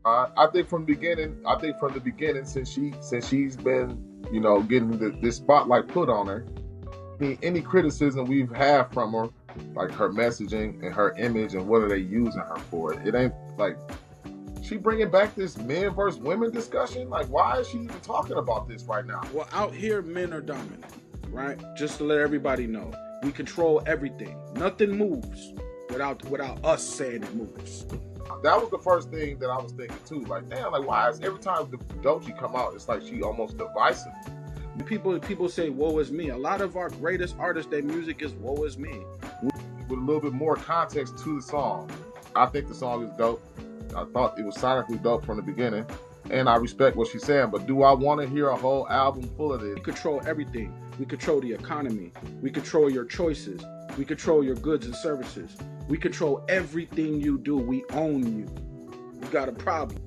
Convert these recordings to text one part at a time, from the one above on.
I think from the beginning. I think from the beginning, since she's been, getting this spotlight put on her. Any criticism we've had from her, like her messaging and her image and what are they using her for? It ain't like she bringing back this men versus women discussion. Like, why is she even talking about this right now? Well, out here, men are dominant, right? Just to let everybody know, we control everything. Nothing moves without us saying it moves. That was the first thing that I was thinking too. Like, damn, like why is every time the Doechii come out, it's like she almost divisive. People say woe is me. A lot of our greatest artists, their music is woe is me. With a little bit more context to the song, I think the song is dope. I thought it was sonically dope from the beginning, and I respect what she's saying. But do I want to hear a whole album full of this? We control everything. We control the economy. We control your choices. We control your goods and services. We control everything you do. We own you. You got a problem.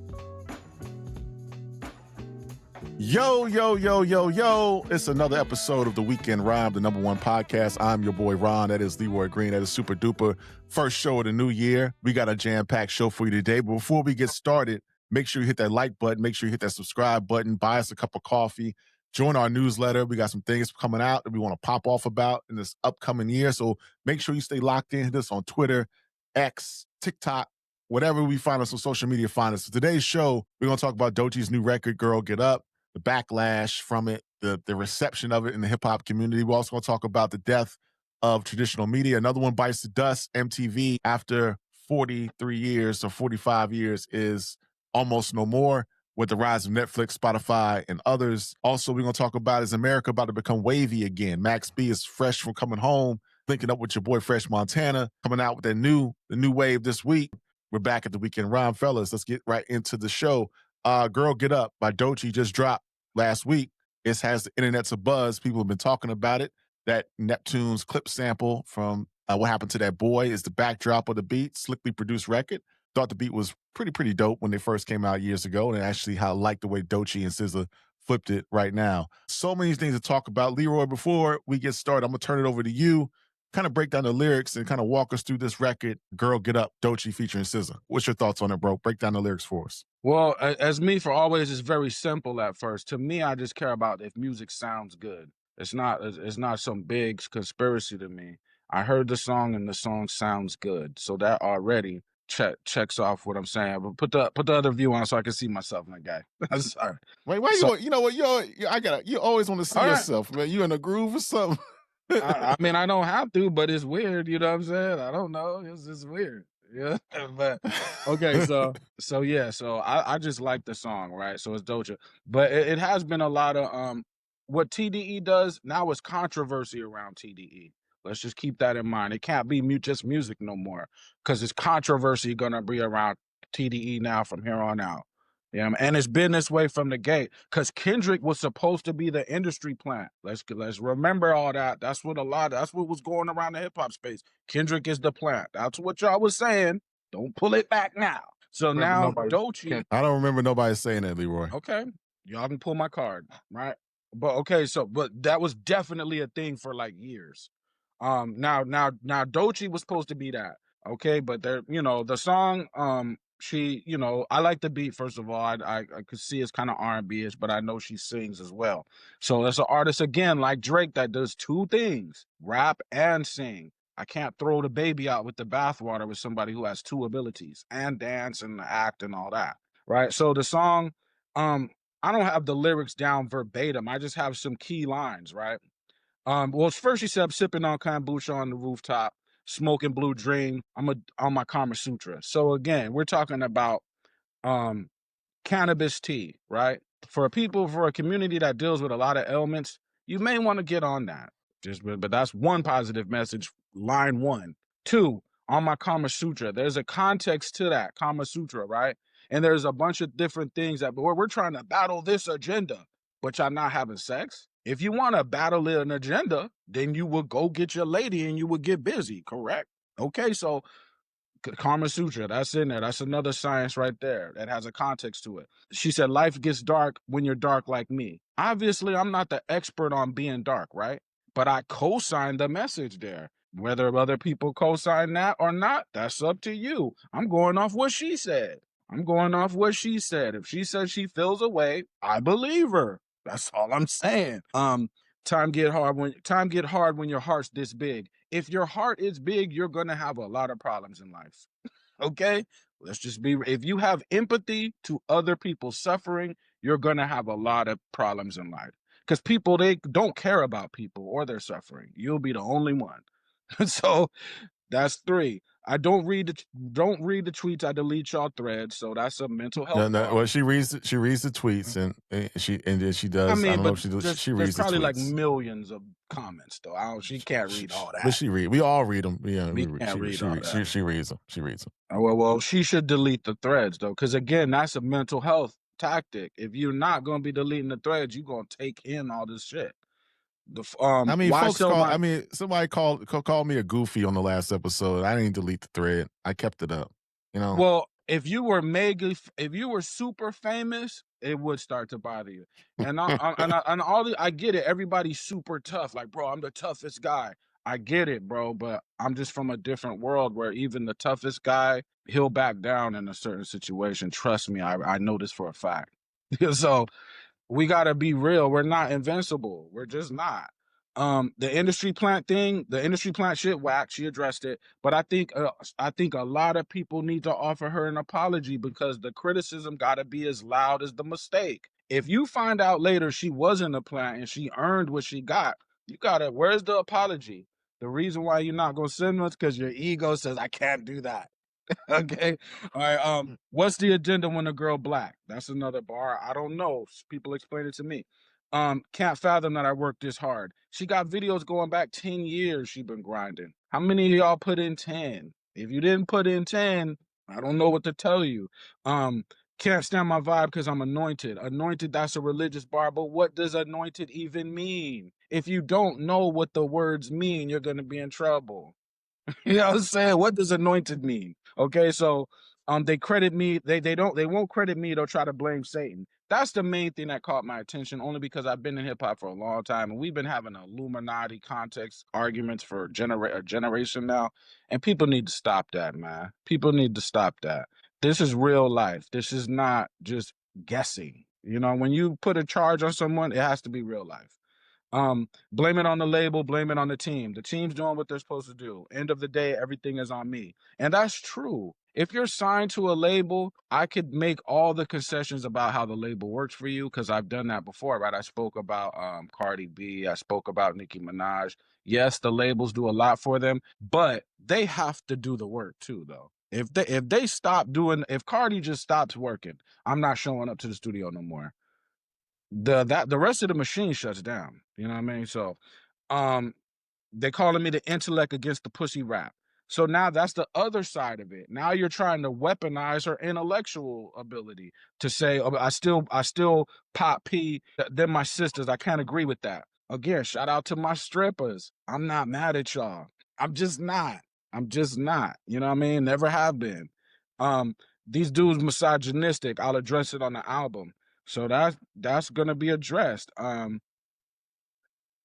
Yo, yo, yo, yo, yo. It's another episode of The Weekend Rhyme, the #1 podcast. I'm your boy Ron. That is Leroy Green. That is Super Duper. First show of the new year. We got a jam-packed show for you today. But before we get started, make sure you hit that like button. Make sure you hit that subscribe button. Buy us a cup of coffee. Join our newsletter. We got some things coming out that we want to pop off about in this upcoming year. So make sure you stay locked in. Hit us on Twitter, X, TikTok, whatever we find us on social media, find us. For today's show, we're going to talk about Doechii's new record, Girl Get Up, the backlash from it, the reception of it in the hip-hop community. We're also going to talk about the death of traditional media. Another one bites the dust. MTV, after 43 years or 45 years, is almost no more with the rise of Netflix, Spotify, and others. Also, we're going to talk about, is America about to become wavy again? Max B is fresh from coming home, linking up with your boy Fresh Montana, coming out with the new wave this week. We're back at the Weekend Rhyme, fellas. Let's get right into the show. Girl Get Up by Doechii just dropped last week. It has the internet's a buzz. People have been talking about it. That Neptune's clip sample from What Happened to That Boy is the backdrop of the beat. Slickly produced record. Thought the beat was pretty dope when they first came out years ago, and actually I like the way Doechii and SZA flipped it right now. So many things to talk about. Leroy, before we get started, I'm going to turn it over to you. Kind of break down the lyrics and kind of walk us through this record, Girl Get Up, Doechii featuring SZA. What's your thoughts on it, bro? Break down the lyrics for us. Well, as me for always, it's very simple at first. To me, I just care about if music sounds good. It's not some big conspiracy to me. I heard the song and the song sounds good. So that already checks off what I'm saying. But put the other view on so I can see myself in that guy. I'm sorry. Wait, why you know what? You always want to see yourself, man. You in a groove or something? I mean, I don't have to, but it's weird. You know what I'm saying? I don't know. It's just weird. Yeah, but okay. So yeah. So I just like the song, right? So it's Doechii, but it has been a lot of what TDE does now is controversy around TDE. Let's just keep that in mind. It can't be just music no more because it's controversy gonna be around TDE now from here on out. Yeah, and it's been this way from the gate because Kendrick was supposed to be the industry plant. Let's remember all that. That's what was going around the hip hop space. Kendrick is the plant. That's what y'all was saying. Don't pull it back now. So now Doechii. I don't remember nobody saying that, Leroy. Okay, y'all can pull my card, right? But okay, but that was definitely a thing for like years. Now Doechii was supposed to be that. Okay, but the song, I like the beat. First of all, I could see it's kind of R&B-ish, but I know she sings as well. So there's an artist again like Drake that does two things: rap and sing. I can't throw the baby out with the bathwater with somebody who has two abilities and dance and act and all that, right? So the song, I don't have the lyrics down verbatim. I just have some key lines, right? Well, first she said, I'm sipping on kombucha on the rooftop, smoking blue dream. I'm on my Kama Sutra. So again, we're talking about cannabis tea, right? For a community that deals with a lot of ailments, you may want to get on that. But that's one positive message, line one. Two, on my Kama Sutra, there's a context to that Kama Sutra, right? And there's a bunch of different things that we're trying to battle this agenda, but y'all not having sex. If you want to battle an agenda, then you would go get your lady and you would get busy, correct? Okay, so Kama Sutra, that's in there. That's another science right there that has a context to it. She said, life gets dark when you're dark like me. Obviously, I'm not the expert on being dark, right? But I co-signed the message there. Whether other people co-sign that or not, that's up to you. I'm going off what she said. I'm going off what she said. If she says she feels away, I believe her. That's all I'm saying. Time get hard when your heart's this big. If your heart is big, you're gonna have a lot of problems in life. Okay? Let's just be, if you have empathy to other people's suffering, you're gonna have a lot of problems in life. Because people, they don't care about people or their suffering. You'll be the only one. So that's 3. I don't read the tweets. I delete y'all threads. So that's a mental health bar. Well, she reads the tweets and then she does. I mean, I don't know but if she does. She there's reads the probably like tweets. millions of comments though. She can't read all that. But she read. We all read them. Yeah, We can't read all that. She reads them. She reads them. Well, she should delete the threads though, because again, that's a mental health tactic. If you're not going to be deleting the threads, you're going to take in all this shit. I mean, why folks sell call. my? I mean, somebody called me a goofy on the last episode. I didn't delete the thread. I kept it up. You know. Well, if you were super famous, it would start to bother you. And I get it. Everybody's super tough. Like, bro, I'm the toughest guy. I get it, bro, but I'm just from a different world where even the toughest guy, he'll back down in a certain situation. Trust me, I know this for a fact. So we gotta be real. We're not invincible. We're just not. The industry plant shit whack. She addressed it, but I think a lot of people need to offer her an apology because the criticism gotta be as loud as the mistake. If you find out later she wasn't a plant and she earned what she got, you gotta. Where's the apology? The reason why you're not gonna send us because your ego says I can't do that. Okay. All right. What's the agenda when a girl black? That's another bar. I don't know. People explain it to me. Can't fathom that I worked this hard. She got videos going back 10 years she been grinding. How many of y'all put in 10? If you didn't put in 10, I don't know what to tell you. Can't stand my vibe because I'm anointed. Anointed, that's a religious bar, but what does anointed even mean? If you don't know what the words mean, you're gonna be in trouble. You know what I'm saying? What does anointed mean? Okay, so they credit me, they won't credit me, they'll try to blame Satan. That's the main thing that caught my attention, only because I've been in hip hop for a long time and we've been having Illuminati context arguments for a generation now. And people need to stop that, man. People need to stop that. This is real life. This is not just guessing. You know, when you put a charge on someone, it has to be real life. Blame it on the label, blame it on the team. The team's doing what they're supposed to do. End of the day, everything is on me. And that's true. If you're signed to a label, I could make all the concessions about how the label works for you because I've done that before, right? I spoke about Cardi B, I spoke about Nicki Minaj. Yes, the labels do a lot for them, but they have to do the work too, though. If Cardi just stops working, I'm not showing up to the studio no more. The rest of the machine shuts down. You know what I mean? So they calling me the intellect against the pussy rap. So now that's the other side of it. Now you're trying to weaponize her intellectual ability to say, oh, I still pop P than my sisters. I can't agree with that. Again, shout out to my strippers. I'm not mad at y'all. I'm just not. I'm just not. You know what I mean? Never have been. These dudes misogynistic. I'll address it on the album. So that's gonna be addressed.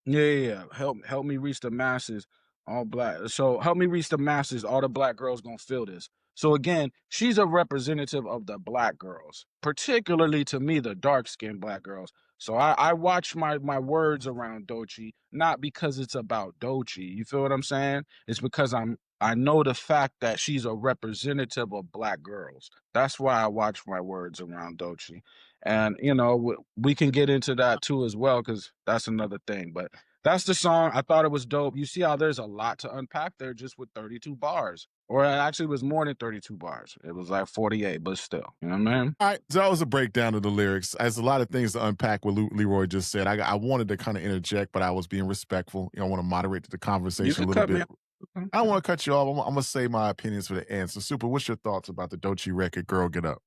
Yeah. Help me reach the masses. All black. So help me reach the masses. All the black girls gonna feel this. So again, she's a representative of the black girls, particularly to me, the dark skinned black girls. So I watch my words around Doechii, not because it's about Doechii. You feel what I'm saying? It's because I know the fact that she's a representative of black girls. That's why I watch my words around Doechii. And you know, we can get into that too as well because that's another thing. But that's the song. I thought it was dope. You see how there's a lot to unpack there just with 32 bars, or it actually was more than 32 bars. It was like 48, but still, you know what I mean? All right, so that was a breakdown of the lyrics. There's a lot of things to unpack what Leroy just said. I wanted to kind of interject, but I was being respectful. You know, I want to moderate the conversation a little bit. I don't want to cut you off. I'm going to say my opinions for the end. So, Super, what's your thoughts about the Doechii record, Girl Get Up?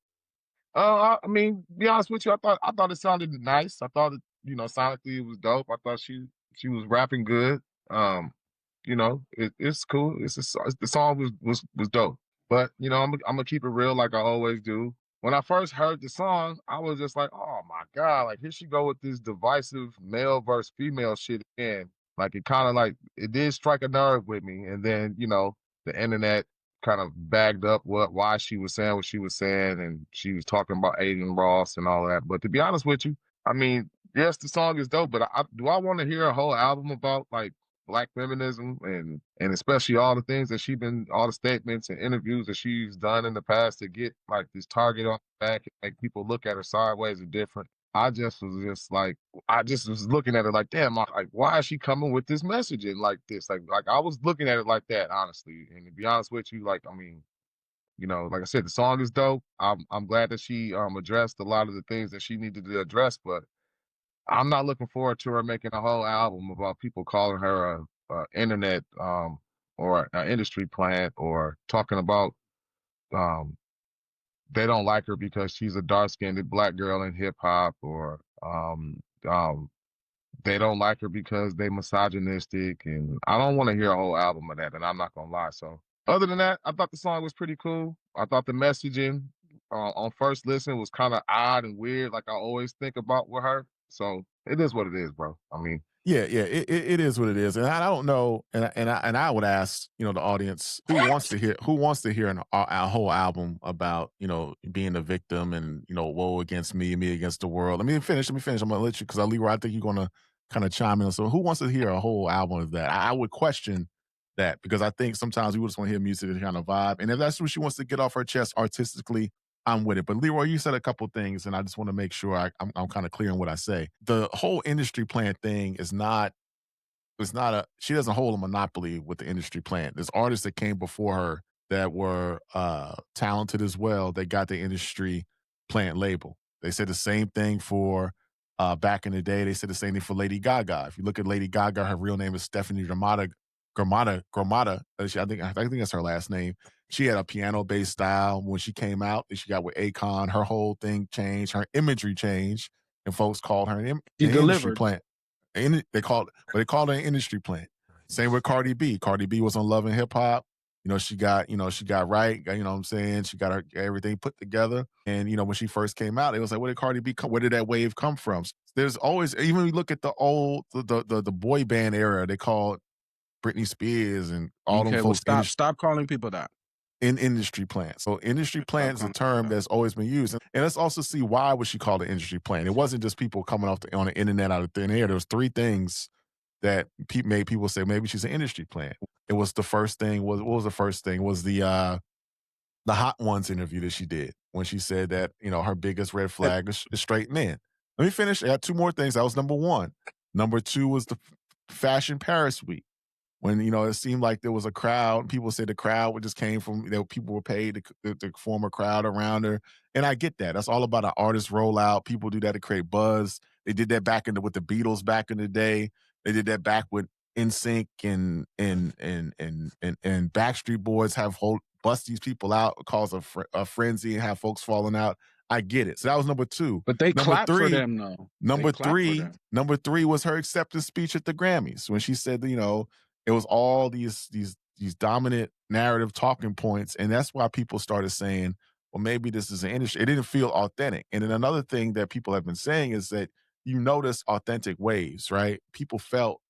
I mean, to be honest with you, I thought it sounded nice. I thought it, sonically it was dope. I thought she was rapping good. It's cool. The song was dope. But I'm gonna keep it real like I always do. When I first heard the song, I was just like, oh my God, like here she go with this divisive male versus female shit again. Like it kind of like it did strike a nerve with me. And then, the internet kind of bagged up why she was saying what she was saying, and she was talking about Aiden Ross and all that. But to be honest with you, I mean, yes, the song is dope, but do I want to hear a whole album about like black feminism and especially all the things that all the statements and interviews that she's done in the past to get like this target on the back and make people look at her sideways or different. I just was looking at it like, damn, like, why is she coming with this messaging like this? Like I was looking at it like that, honestly. And to be honest with you, like, I mean, like I said, the song is dope. I'm glad that she addressed a lot of the things that she needed to address, but I'm not looking forward to her making a whole album about people calling her a internet or an industry plant, or talking about they don't like her because she's a dark-skinned black girl in hip hop, or they don't like her because they misogynistic, and I don't want to hear a whole album of that, and I'm not gonna lie. So other than that, I thought the song was pretty cool. I thought the messaging on first listen was kind of odd and weird, like I always think about with her. So it is what it is, bro. I mean, Yeah, it is what it is, and I don't know, and I would ask, the audience, who wants to hear a whole album about, being a victim and, woe against me against the world. Let me finish. I'm gonna let you, because Leroy, I think you're gonna kind of chime in. So who wants to hear a whole album of that? I would question that, because I think sometimes we just want to hear music to kind of vibe, and if that's what she wants to get off her chest artistically, I'm with it. But Leroy, you said a couple things, and I just want to make sure I'm kind of clear on what I say. The whole industry plant thing is not, she doesn't hold a monopoly with the industry plant. There's artists that came before her that were talented as well. They got the industry plant label. They said the same thing for back in the day. They said the same thing for Lady Gaga. If you look at Lady Gaga, her real name is Stephanie Gramada. I think that's her last name. She had a piano-based style when she came out. She got with Akon. Her whole thing changed. Her imagery changed, and folks called her an industry plant. They called her an industry plant. Same with Cardi B. Cardi B was on Love and Hip Hop. She got right. What I'm saying? She got everything put together. And when she first came out, it was like, where did Cardi B come? Where did that wave come from? There's always, even when you look at the old the boy band era, they called Britney Spears and all them folks. Stop calling people that. In industry plant. So industry plant is a term that's always been used. And let's also see, why was she called an industry plant? It wasn't just people coming on the internet out of thin air. There was three things that made people say maybe she's an industry plant. It was the first thing. What was the first thing? Was the Hot Ones interview that she did, when she said that, her biggest red flag is straight men. Let me finish. I got two more things. That was number one. Number two was the Fashion Paris Week, when it seemed like there was a crowd. People said the crowd just came from, people were paid to form a crowd around her, and I get that. That's all about an artist rollout. People do that to create buzz. They did that with the Beatles back in the day. They did that back with NSYNC and Backstreet Boys bust these people out, cause a frenzy, and have folks falling out. I get it. So that was number two. But they clapped for them, though. Number three was her acceptance speech at the Grammys, when she said, it was all these dominant narrative talking points, and that's why people started saying, well, maybe this is an industry. It didn't feel authentic. And then another thing that people have been saying is that you notice authentic waves, right? People felt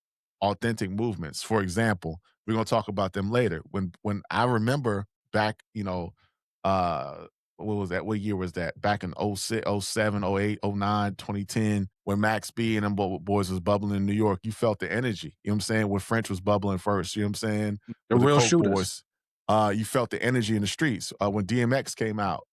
authentic movements. For example, we're going to talk about them later. When I remember back, what was that? What year was that? Back in 06, 07, 08, 09, 2010, when Max B and them boys was bubbling in New York, you felt the energy. You know what I'm saying? When French was bubbling first, you know what I'm saying? The real shooters. You felt the energy in the streets. When DMX came out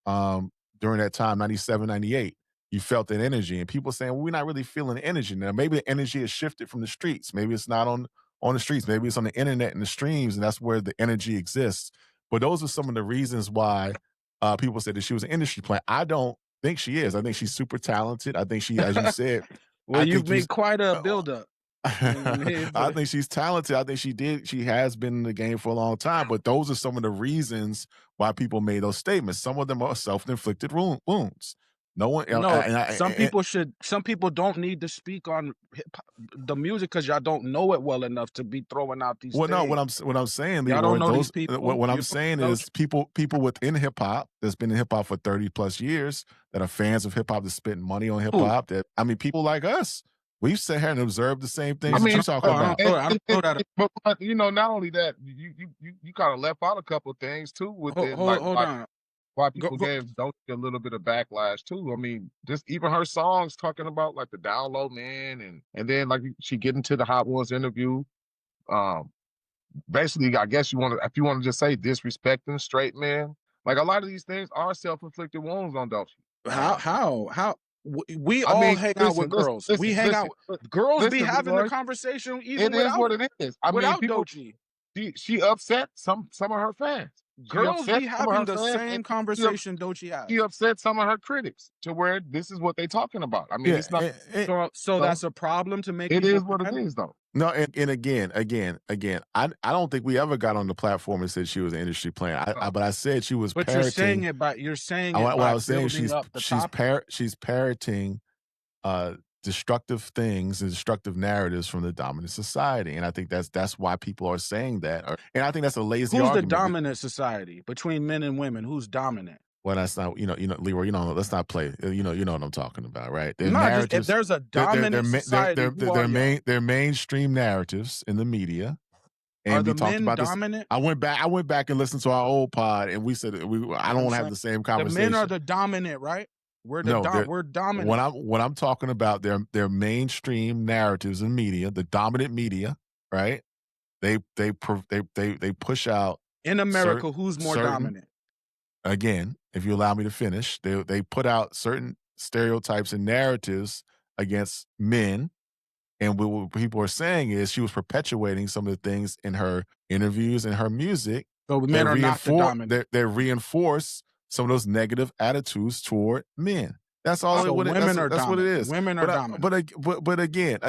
during that time, 97, 98, you felt that energy. And people saying, well, we're not really feeling the energy now. Maybe the energy has shifted from the streets. Maybe it's not on the streets. Maybe it's on the internet and the streams, and that's where the energy exists. But those are some of the reasons why people said that she was an industry plant. I don't think she is. I think she's super talented. I think she, as you said, well, you've made quite a buildup. I think she's talented. I think she has been in the game for a long time. But those are some of the reasons why people made those statements. Some of them are self-inflicted wounds. No one. Some people don't need to speak on the music because y'all don't know it well enough to be throwing out these. Well, things. No, what I'm saying, Leroy, y'all don't know these people. What I'm saying is people within hip hop that's been in hip hop for 30+ years, that are fans of hip hop, that spend money on hip hop. People like us. We've sat here and observed the same things I that mean, you're talking about. but you know, not only that, you kind of left out a couple of things too within Hold on. why people gave Doechii a little bit of backlash too. I mean, just even her songs talking about like the down low man, and then like she get into the Hot Ones interview. Basically, I guess if you want to just say disrespecting straight men, like a lot of these things are self-inflicted wounds on Doechii. How? We I all mean, hang out with girls. We hang out. Girls be having the conversation even it is without what it is. I mean, people. Doechii. She upset some of her fans. Girls be having the same conversation Doechii has. She upset some of her critics to where this is what they're talking about. I mean, it's not. So that's a problem to make. It is what it is, though. No, and again, I don't think we ever got on the platform and said she was an industry plant. But I said she was. But parroting, you're saying what I was saying, she's parroting destructive things and destructive narratives from the dominant society, and I think that's why people are saying that. And I think that's a lazy argument. Who's the dominant society between men and women? Who's dominant? Well, that's not Leroy. Let's not play. You know what I'm talking about, right? If there's a dominant society, they're mainstream narratives in the media. And are the men dominant? I went back and listened to our old pod, and we said I don't want to have the same conversation. The men are the dominant, right? We're dominant. When I'm talking about their mainstream narratives in media, the dominant media, right? They push out in America. Who's more dominant? Again, if you allow me to finish, they put out certain stereotypes and narratives against men. And what people are saying is she was perpetuating some of the things in her interviews and her music. So men are not the dominant. They reinforce some of those negative attitudes toward men. That's all. So that's what it is. Women are dominant. But again.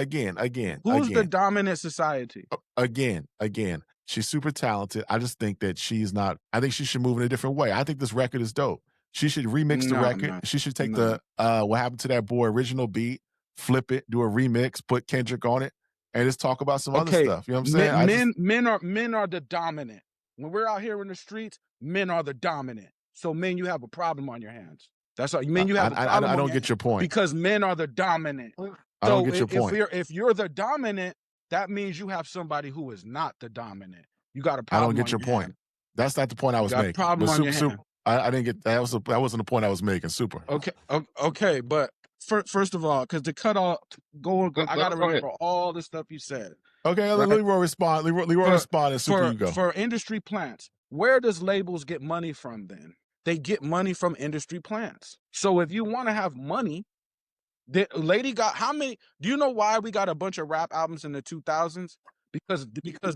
Who's the dominant society? Again. She's super talented. I just think that she's not. I think she should move in a different way. I think this record is dope. She should remix the record. She should take the what happened to that boy original beat, flip it, do a remix, put Kendrick on it, and just talk about some other stuff. You know what I'm saying? Men are the dominant. When we're out here in the streets, men are the dominant. So men, you have a problem on your hands. That's all. Men, you have a problem. I don't get your point. Because men are the dominant. I don't get your point. If you're the dominant, that means you have somebody who is not the dominant. You got a problem. I don't get your point. Hand. That's not the point I was making. Problem on your hand. I didn't get that. That wasn't the point I was making. Super. Okay, but first of all, because to cut off, I gotta remember all the stuff you said. Okay, let Leroy respond. Leroy respond, and super you go. For industry plants, where does labels get money from? Then they get money from industry plants. So if you want to have money, Lady got how many? Do you know why we got a bunch of rap albums in the 2000s? Because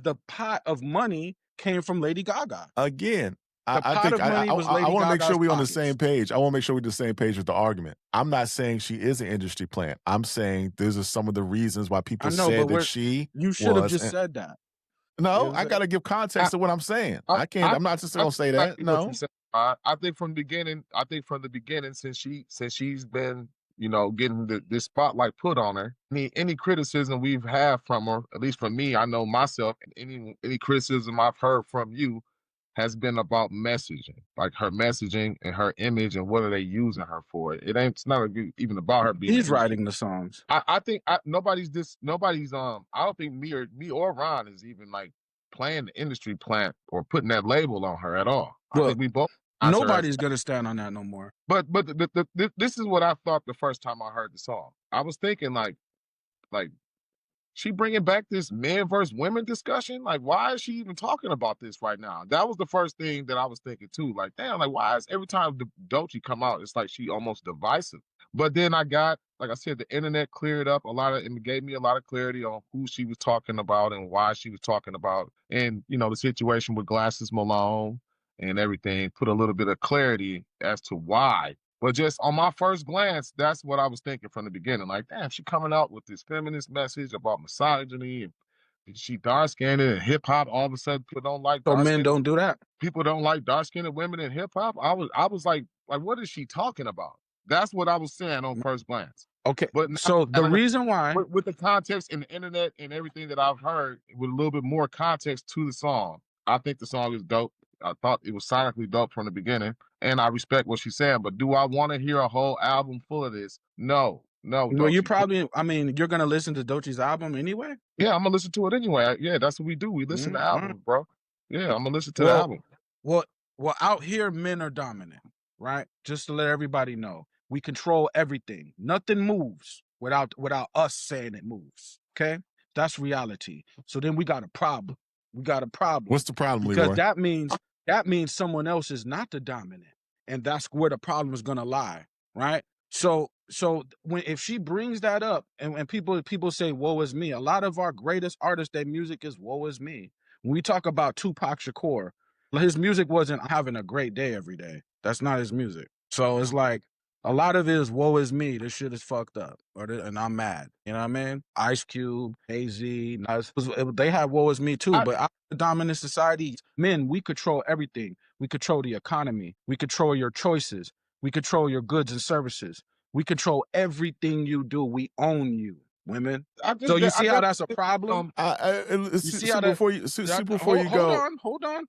the pot of money came from Lady Gaga. Again, I want to make sure we're on the same page. I want to make sure we're on the same page with the argument. I'm not saying she is an industry plant. I'm saying these are some of the reasons why people said that she. You should have just said that. No, I got to give context to what I'm saying. I can't. I'm not just going to say that. No. I think from the beginning, since she's been, getting this spotlight put on her. Any criticism we've had from her, at least from me, I know myself, and any criticism I've heard from you has been about messaging, like her messaging and her image and what are they using her for. It's not even about her being. He's writing the songs. I think nobody's. I don't think me or Ron is even like playing the industry plant or putting that label on her at all. I think we both. Nobody's gonna stand on that no more. But this is what I thought the first time I heard the song. I was thinking like she bringing back this men versus women discussion. Like, why is she even talking about this right now? That was the first thing that I was thinking too. Like, damn, like why is every time Doechii come out, it's like she almost divisive. But then I got, like I said, the internet cleared up it gave me a lot of clarity on who she was talking about and why she was talking about, and the situation with Glasses Malone and everything put a little bit of clarity as to why. But just on my first glance, that's what I was thinking from the beginning. Like, damn, she coming out with this feminist message about misogyny and she dark-skinned and hip-hop. All of a sudden, people don't like dark-skinned. So men don't do that? People don't like dark-skinned women in hip-hop? I was like, what is she talking about? That's what I was saying on first glance. Okay, but so the reason why... With the context and the internet and everything that I've heard, with a little bit more context to the song, I think the song is dope. I thought it was sonically dope from the beginning, and I respect what she's saying. But do I want to hear a whole album full of this? No. No, Well, you Doechii. probably, I mean, you're gonna listen to Doechii's album anyway. Yeah, I'm gonna listen to it anyway. Yeah, that's what we do. We listen to All right. albums, bro. Yeah, I'm gonna listen to the Well, album. well, out here, men are dominant, right? Just to let everybody know, we control everything. Nothing moves without us saying it moves. Okay, that's reality. So then we got a problem. We got a problem. What's the problem, Because Leroy? that means someone else is not the dominant, and that's where the problem is gonna lie, right? So when if she brings that up, and people say woe is me, a lot of our greatest artists, their music is woe is me. When we talk about Tupac Shakur, his music wasn't having a great day every day. That's not his music. So it's like a lot of it is woe is me. This shit is fucked up, and I'm mad. You know what I mean? Ice Cube, AZ, Nas, they have woe is me too. But our dominant society, men, we control everything. We control the economy. We control your choices. We control your goods and services. We control everything you do. We own you, women. So you see how that's a problem? You see how that? Before you go, Hold on.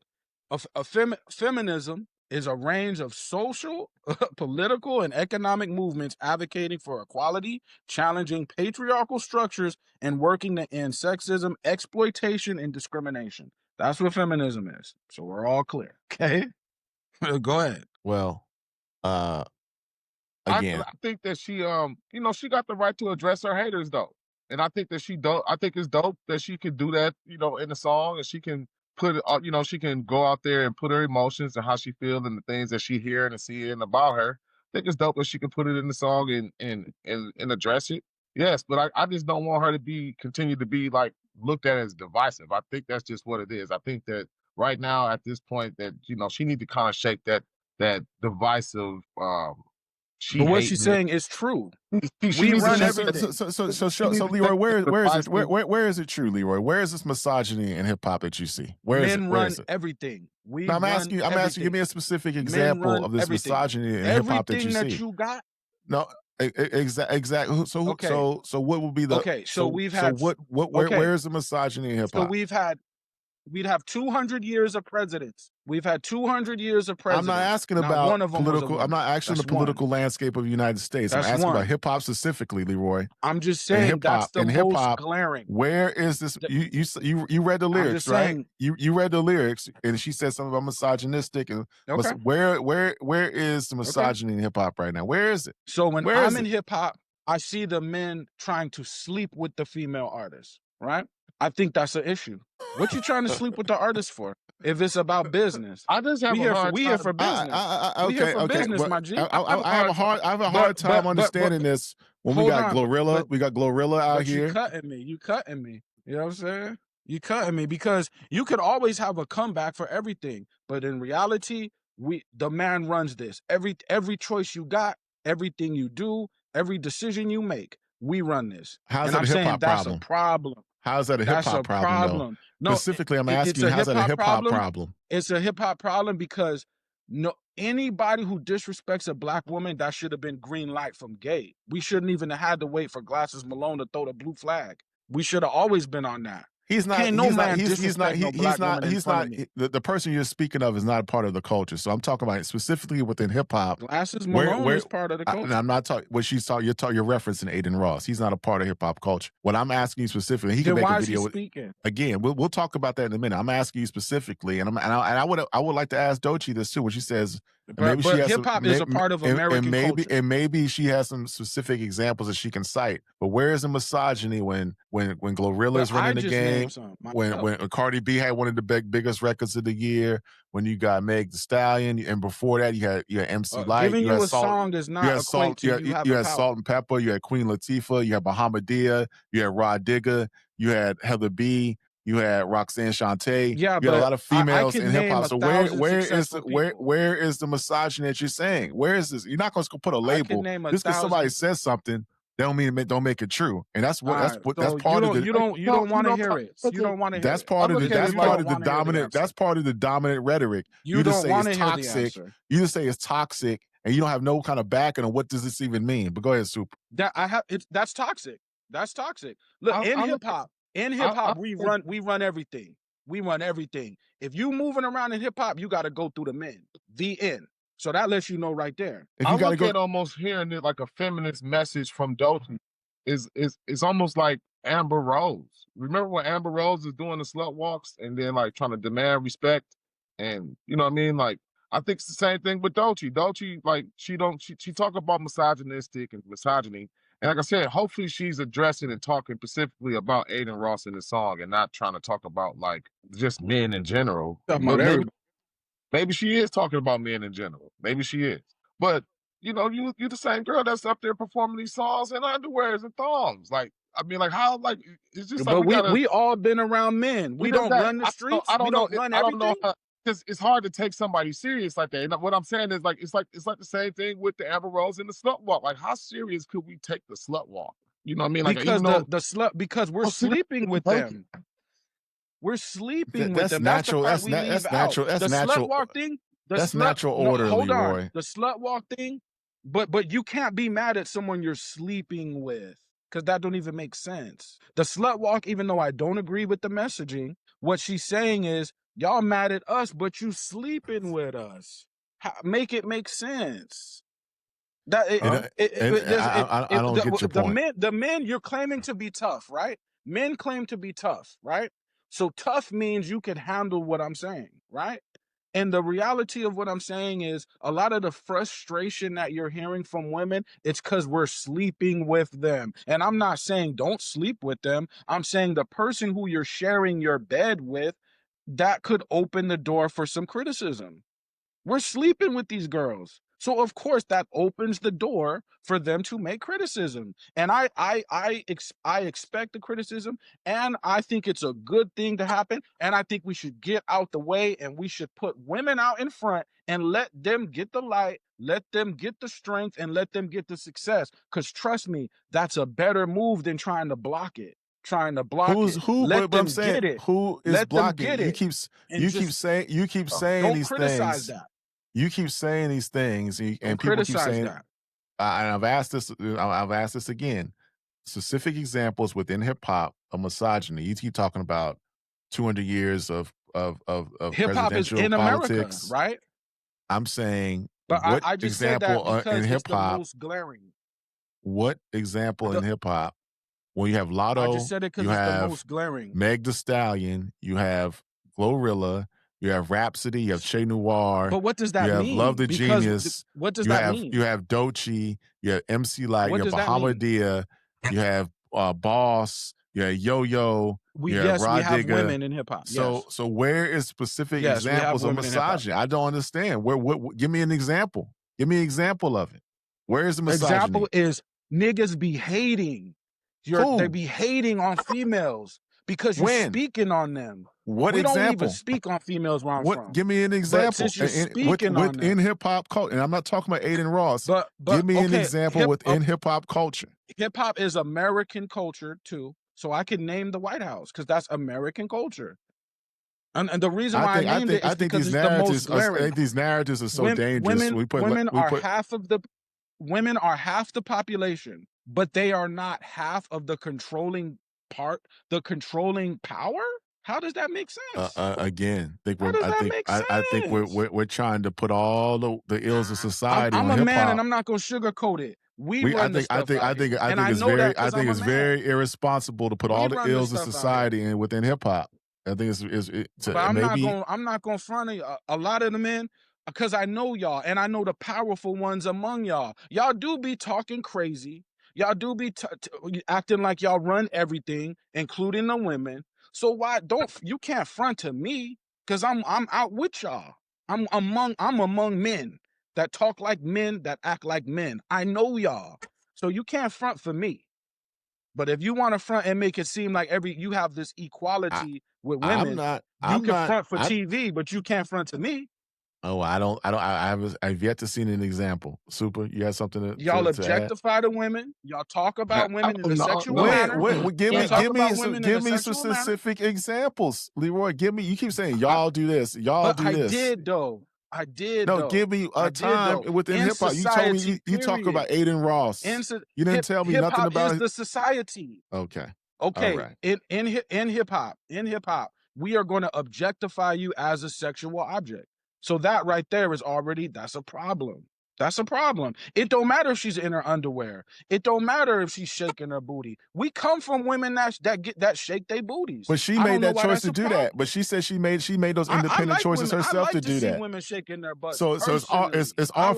Feminism is a range of social, political, and economic movements advocating for equality, challenging patriarchal structures, and working to end sexism, exploitation, and discrimination. That's what feminism is. So we're all clear. Okay? Go ahead. Well, again, I think that she she got the right to address her haters though. And I think that I think it's dope that she can do that, in the song, and she can put it she can go out there and put her emotions and how she feels and the things that she hearing and seeing about her. I think it's dope that she can put it in the song and address it. Yes, but I just don't want her to continue to be like looked at as divisive. I think that's just what it is. I think that right now at this point that she need to kind of shake that divisive but what she's saying is true. We run everything. So Leroy, where is it true, Leroy? Where is this misogyny in hip hop that you see? Men run everything. I'm asking you, give me a specific example of this misogyny in hip hop that you see. Everything that you got. No, exactly. So okay. So what would be the where is the misogyny in hip hop? So we'd have 200 years of presidents. We've had 200 years of presidents. I'm not asking about political. I'm not actually the political landscape of the United States. I'm asking about hip hop specifically, Leroy. I'm just saying that's the most glaring. Where is this? You read the lyrics, right? You read the lyrics, and she said something about misogynistic. And where is the misogyny in hip hop right now? Where is it? So when I'm in hip hop, I see the men trying to sleep with the female artists, right? I think that's an issue. What you trying to sleep with the artist for? If it's about business, I just have we here for business. We here for business, my G. I have a hard time understanding this when we got Glorilla. We got Glorilla out here. You cutting me. You know what I'm saying? You cutting me because you could always have a comeback for everything, but in reality, the man runs this. Every choice you got, everything you do, every decision you make, we run this. How's that a hip hop problem? That's a problem. How's that a hip hop problem? No, specifically, I'm asking you, how's that a hip hop problem? It's a hip hop problem because anybody who disrespects a black woman, that should have been green light from gate. We shouldn't even have had to wait for Glasses Malone to throw the blue flag. We should have always been on that. He's not. The person you're speaking of is not a part of the culture. So I'm talking about specifically within hip hop. Glasses Malone is part of the culture. I'm not talking. What she's talking. You're referencing Aiden Ross. He's not a part of hip hop culture. What I'm asking you specifically, he can make a video. Again, we'll talk about that in a minute. I'm asking you specifically, and I would like to ask Doechii this too, when she says. But hip hop is a part of American culture, and maybe she has some specific examples that she can cite. But where is the misogyny when Glorilla is running the game? When Cardi B had one of the biggest records of the year? When you got Meg Thee Stallion, and before that you had MC Lyte. Giving you a song does not equate to you having had power. Salt and Pepper. You had Queen Latifah. You had Bahamadia. You had Rod Digger. You had Heather B. You had Roxanne Shante. Yeah, you had a lot of females in hip hop. So where is the misogyny that you're saying? Where is this? You're not going to put a label. Just because somebody says something, don't make it true. And that's part of the. You don't want to hear it. You don't want to hear it. That's part of the dominant rhetoric. You don't want to hear the answer. You just say it's toxic, and you don't have no kind of backing on what does this even mean. But go ahead, Super. That's toxic. That's toxic. Look, in hip hop. In hip hop, we run everything. We run everything. If you moving around in hip hop, you got to go through the men. The end. So that lets you know right there. If I you got to look go, at almost hearing it like a feminist message from Doechii is almost like Amber Rose. Remember when Amber Rose is doing the slut walks and then like trying to demand respect, and you know what I mean? Like I think it's the same thing with Doechii. Doechii, like she talk about misogynistic and misogyny. And like I said, hopefully she's addressing and talking specifically about Aiden Ross in the song and not trying to talk about like just men in general. Talking But about everybody. maybe she is talking about men in general. Maybe she is. But you know, you the same girl that's up there performing these songs in underwears and thongs. Like, I mean, like how like it's just like But we gotta. we all been around men. We don't run the streets. I don't We know. don't run I don't know. everything. Because it's hard to take somebody serious like that. And what I'm saying is like it's like the same thing with the Amber Rose and the slut walk. Like, how serious could we take the slut walk? You know what I mean? Like, Because even though the slut, because we're sleeping with them. We're sleeping with them. Natural. That's the part we leave out. That's the natural. Slut walk thing. That's natural order, hold Leroy. on. The slut walk thing. But you can't be mad at someone you're sleeping with, because that don't even make sense. The slut walk, even though I don't agree with the messaging, what she's saying is y'all mad at us, but you sleeping with us. Make it make sense. I don't get your point. The men you're claiming to be tough, right? Men claim to be tough, right? So tough means you can handle what I'm saying, right? And the reality of what I'm saying is a lot of the frustration that you're hearing from women, it's because we're sleeping with them. And I'm not saying don't sleep with them. I'm saying the person who you're sharing your bed with, that could open the door for some criticism. We're sleeping with these girls. So of course that opens the door for them to make criticism. And I expect the criticism, and I think it's a good thing to happen. And I think we should get out the way, and we should put women out in front and let them get the light, let them get the strength, and let them get the success. Because trust me, that's a better move than trying to block it. Trying to block it. Let them get it. Who is let blocking? Them get you it. keep saying these things. That. You keep saying these things, and people keep saying that. And I've asked this again. Specific examples within hip hop of misogyny. You keep talking about 200 years of hip hop is in politics, America, right? I'm saying, but what I just example said that because in hip hop? Most glaring. What example in hip hop? When you have Lotto, I just said it because it's the most glaring. Meg Thee Stallion, you have Glorilla, you have Rhapsody, you have Che Noir. But what does that mean? You have Love the Genius. What does that mean? You have Doechii, you have MC Light, you have Bahamadia, you have Boss, you have Yo-Yo, you have Rod we have Digger. Women in hip hop. So where is specific examples of misogyny? I don't understand. What give me an example. Give me an example of it. Where is the misogyny? Example is niggas be hating. They be hating on females because you're speaking on them. What we example? Don't even speak on females where I'm from. Give me an example. But since you're speaking on them. In hip hop culture, and I'm not talking about Aiden Ross. But give me an example within hip hop culture. Hip hop is American culture too, so I can name the White House because that's American culture. And the reason why I named it is because it's the most glaring. I think these narratives are so dangerous. Women are half the population, but they are not half of the controlling part, the controlling power. How does that make sense? Again, I think we're trying to put all the ills of society. I'm on a man, hip-hop. and I'm not gonna sugarcoat it. I think it's very irresponsible to put all the ills of society within hip hop. I think I'm not gonna front a lot of the men, because I know y'all, and I know the powerful ones among y'all. Y'all do be talking crazy. Y'all do be acting like y'all run everything, including the women. So you can't front to me, because I'm out with y'all. I'm among men that talk like men, that act like men. I know y'all. So you can't front for me. But if you want to front and make it seem like you have this equality with women, you can front for TV, but you can't front to me. Oh, I've yet to see an example. Super, you have something to y'all objectify the women. Y'all talk about women in a sexual manner. Give me some specific examples, Leroy. You keep saying y'all do this, y'all do this. I did. No, give me a time within hip hop. You told me you talk about Aiden Ross. You didn't tell me nothing about is the society. Okay. Right. In hip hop, we are going to objectify you as a sexual object. So that right there is already, that's a problem. That's a problem. It don't matter if she's in her underwear. It don't matter if she's shaking her booty. We come from women that shake their booties. But she made that choice to do that. But she said she made those independent choices herself to do that. I like to see women shaking their butts. So it's our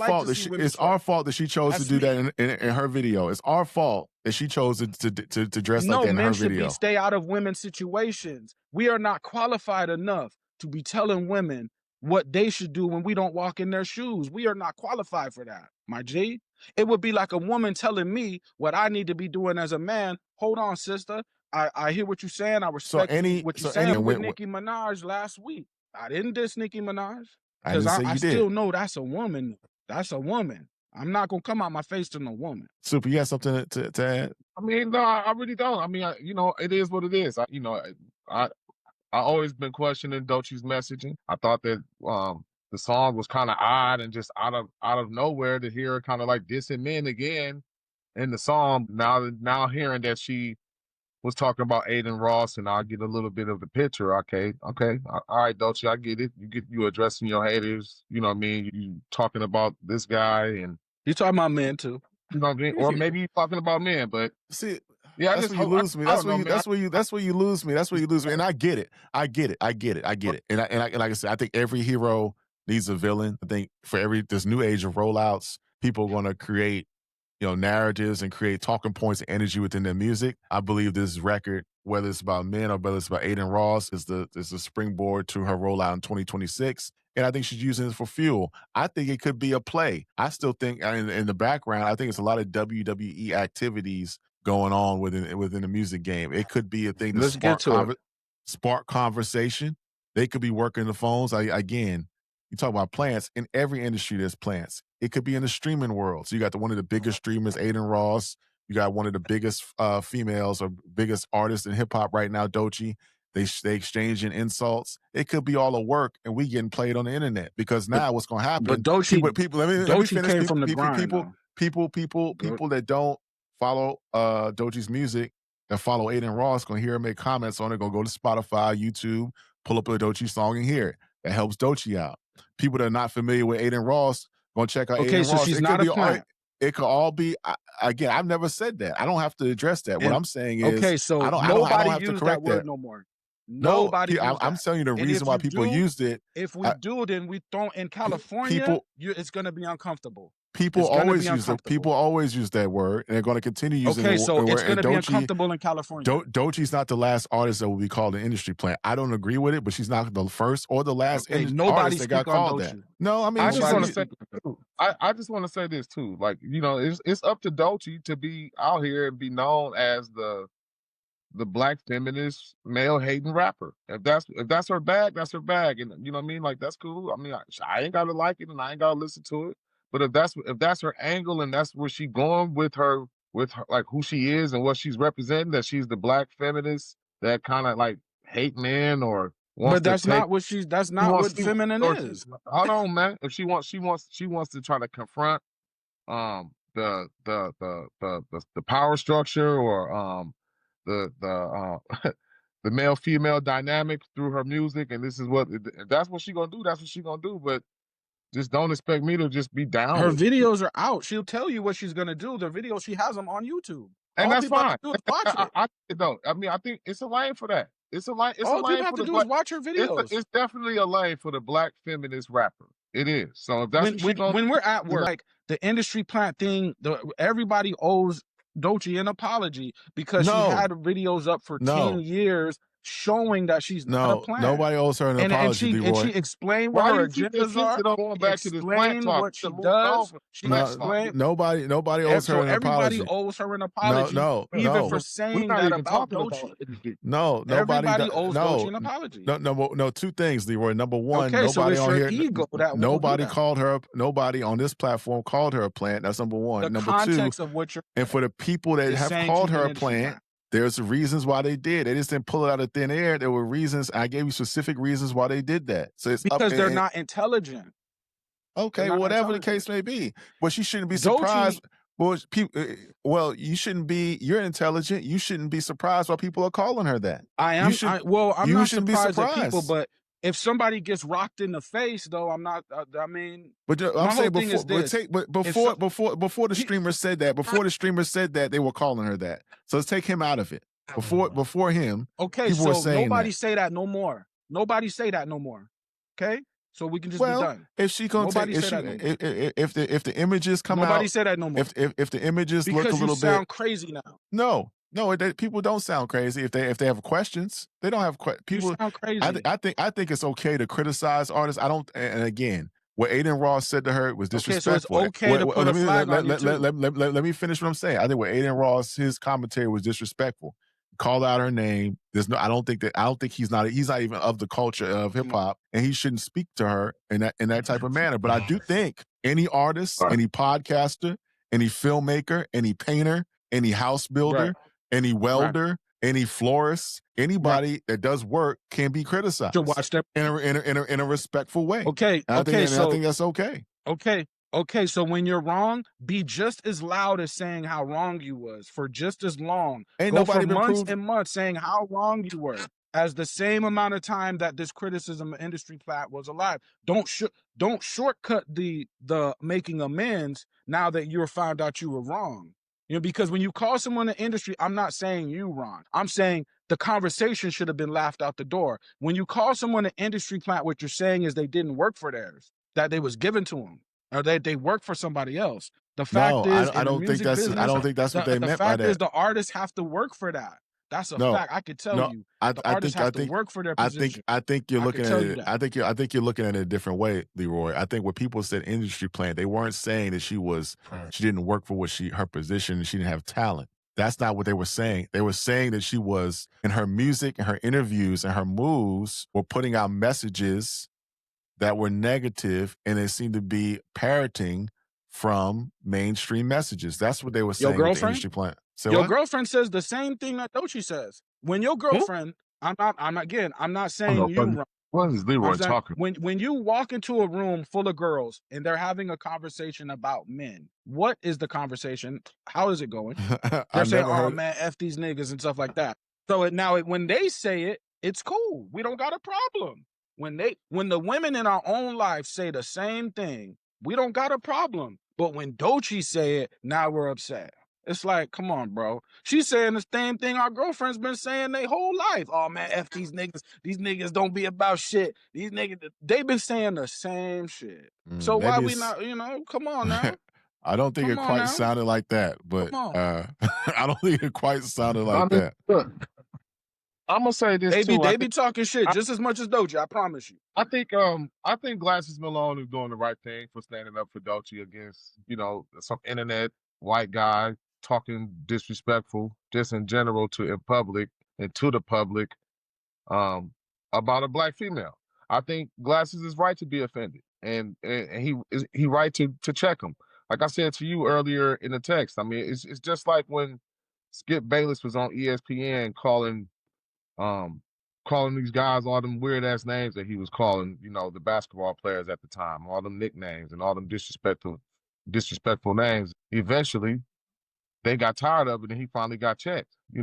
fault that she chose to do that in her video. It's our fault that she chose to dress like that in her video. No, men should stay out of women's situations. We are not qualified enough to be telling women what they should do when we don't walk in their shoes. We are not qualified for that, my G. It would be like a woman telling me what I need to be doing as a man. Hold on, sister. I hear what you're saying. I respect what you're saying with Nicki Minaj last week. I didn't diss Nicki Minaj because I still know that's a woman. That's a woman. I'm not going to come out my face to no woman. Super, you got something to add? I mean, no, I really don't. I mean, it is what it is. I always been questioning Doechii's messaging. I thought that the song was kind of odd and just out of nowhere to hear her kind of like dissing men again in the song. Now hearing that she was talking about Aiden Ross, and I'll get a little bit of the picture. Okay, all right, Doechii, I get it. You addressing your haters. You know what I mean? You talking about this guy, and you talking about men too. You know what I mean? Or maybe you talking about men, but see. Yeah, that's where you lose me. That's where you lose me. And I get it. And like I said, I think every hero needs a villain. I think for this new age of rollouts, people are going to create, narratives and create talking points and energy within their music. I believe this record, whether it's about men or whether it's about Aiden Ross, is the springboard to her rollout in 2026. And I think she's using it for fuel. I think it could be a play. I still think in the background, I think it's a lot of WWE activities going on within the music game. It could be a thing to spark conversation. They could be working the phones. Again, you talk about plants. In every industry, there's plants. It could be in the streaming world. So you got one of the biggest streamers, Aiden Ross. You got one of the biggest females or biggest artists in hip hop right now, Doechii. They exchanging insults. It could be all a work, and we getting played on the internet because now what's going to happen? But Doechii, let me finish. Came from the grind, people that don't follow Doechii's music, that follow Aiden Ross, gonna hear her make comments on it, gonna go to Spotify, YouTube, pull up a Doechii song and hear it. That helps Doechii out. People that are not familiar with Aiden Ross, gonna check out Aiden Ross. She's not a plant. It could all be, again, I've never said that. I don't have to address that. What I'm saying is, I don't have to correct that word no more. Nobody. I'm telling you the reason why people used it. If we do, then we don't. In California, it's going to be uncomfortable. People always use that word, and they're going to continue using it. Okay, so it's going to be uncomfortable in California. Doechii's not the last artist that will be called an industry plant. I don't agree with it, but she's not the first or the last artist that got called that. No, I mean, I just want to say, I just want to say this too. Like, it's up to Doechii to be out here and be known as the black feminist male hating rapper. If that's her bag, that's her bag, and you know what I mean. Like, that's cool. I mean, I ain't gotta like it, and I ain't gotta listen to it. But if that's her angle, and that's where she going with her like who she is and what she's representing, that she's the black feminist that kind of like hate men or wants. But that's not what feminine is. Hold on, man. If she wants to try to confront the power structure or the male female dynamic through her music, and this is if that's what she's gonna do. That's what she's gonna do. But just don't expect me to just be down. Her videos are out. She'll tell you what she's gonna do. The videos, she has them on YouTube, and that's fine. I think it's a lane for that. It's a lane. All people have to do is watch her videos. It's definitely a lane for the black feminist rapper. It is. So if that's when we're at work, like the industry plant thing, everybody owes Doechii an apology because she had videos up for 10 years showing that she's not a plant. Nobody owes her an apology, and she explained what her agendas are. Going back to this explain what she does. She explained. Nobody owes her an apology. Everybody owes her an apology. Even for saying that about Doechii. Everybody owes Doechii an apology. No. Two things, Leroy. Number one, nobody on here. Nobody on this platform called her a plant. That's number one. Number two, and for the people that have called her a plant, there's reasons why they did. They just didn't pull it out of thin air. There were reasons. I gave you specific reasons why they did that. So it's because they're not intelligent. Okay, whatever the case may be. But she shouldn't be surprised. You shouldn't be. You're intelligent. You shouldn't be surprised why people are calling her that. I am. I'm not surprised at people, but if somebody gets rocked in the face, though, I'm not. I mean, But my I'm whole saying thing is this: before the streamer said that, they were calling her that. So let's take him out of it. Before him, okay, people were so saying nobody that. say that no more. Nobody say that no more. Okay, so we can just be Well, done. if she gonna Nobody take say that no more. if the images come Nobody out, say that no more. if the images look a Because you little bit, sound crazy now. no, people don't sound crazy if they have questions. They don't have You people. sound crazy. I think it's okay to criticize artists. I don't. And again, what Aiden Ross said to her was Okay, so it's disrespectful. okay to put a flag on you too. Let me finish what I'm saying. I think what Aiden Ross, his commentary was disrespectful. Called out her name. There's no. I don't think he's not even of the culture of hip hop, and he shouldn't speak to her in that type of manner. But I do think any artist, any podcaster, any filmmaker, any painter, any house builder, any welder, any florist, anybody that does work can be criticized in a respectful way. Okay, I think that's okay. Okay, so when you're wrong, be just as loud as saying how wrong you was for just as long. Ain't Go nobody for been months proved. and months saying how wrong you were as the same amount of time that this criticism industry plat was alive. Don't shortcut the making amends now that you're found out you were wrong. You know, because when you call someone an industry, I'm not saying you, Ron. I'm saying the conversation should have been laughed out the door. When you call someone an industry plant, what you're saying is they didn't work for theirs, that they was given to them, or they work for somebody else. The fact is, in the music business, I don't think that's what they meant by that. The fact is, the artists have to work for that. That's a fact. I could tell you. The artists have to work for their position. I think you're looking at it. I think you're looking at it a different way, Leroy. I think when people said industry plant, they weren't saying that she didn't work for her position and she didn't have talent. That's not what they were saying. They were saying that she was, in her music and her interviews and her moves, were putting out messages that were negative, and they seemed to be parroting from mainstream messages. That's what they were saying. Your girlfriend? With the industry plant. Your girlfriend says the same thing that Doechii says. When your girlfriend, I'm not saying you, Ron. What is Leroy talking? When you walk into a room full of girls and they're having a conversation about men, what is the conversation? How is it going? They're saying, "Oh man, F these niggas" and stuff like that. So when they say it, it's cool. We don't got a problem. When the women in our own life say the same thing, we don't got a problem. But when Doechii say it, now we're upset. It's like, come on, bro. She's saying the same thing our girlfriend's been saying their whole life. Oh man, F these niggas. These niggas don't be about shit. These niggas, they've been saying the same shit. So why we not, come on now. I don't think it quite sounded like that, but I don't think it quite sounded like that. Look, I'm gonna say this too. They be talking shit just as much as Doechii, I promise you. I think Glasses Malone is doing the right thing for standing up for Doechii against, some internet white guy talking disrespectful just in general in public and to the public about a black female. I think Glasses is right to be offended, and he right to check him. Like I said to you earlier in the text, I mean, it's just like when Skip Bayless was on ESPN calling these guys all them weird ass names that he was calling, the basketball players at the time, all them nicknames and all them disrespectful names. Eventually, they got tired of it and he finally got checked. I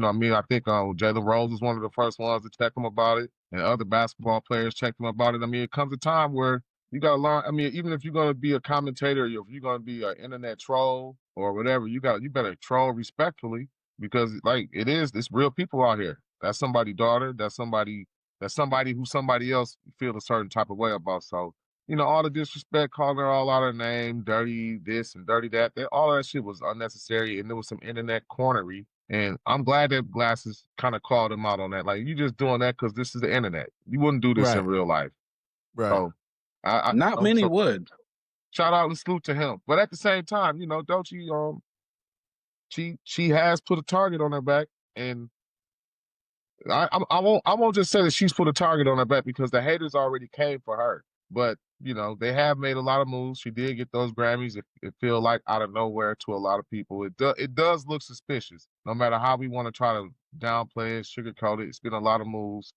think Jalen Rose was one of the first ones to check him about it, and other basketball players checked him about it. I mean, it comes a time where you got to learn. I mean, even if you're going to be a commentator, if you're going to be an internet troll or whatever, you better troll respectfully, because it's real people out here. That's somebody's daughter. That's somebody who somebody else feel a certain type of way about. So, all the disrespect, calling her all out her name, dirty this and dirty that, all of that shit was unnecessary, and there was some internet cornery. And I'm glad that Glasses kind of called him out on that. Like, you just doing that because this is the internet. You wouldn't do this in real life. Right. So, not many would. Shout out and salute to him. But at the same time, Doechii, she has put a target on her back, and I won't just say that she's put a target on her back, because the haters already came for her. But they have made a lot of moves. She did get those Grammys. It feel like out of nowhere to a lot of people. It does look suspicious. No matter how we want to try to downplay it, sugarcoat it, it's been a lot of moves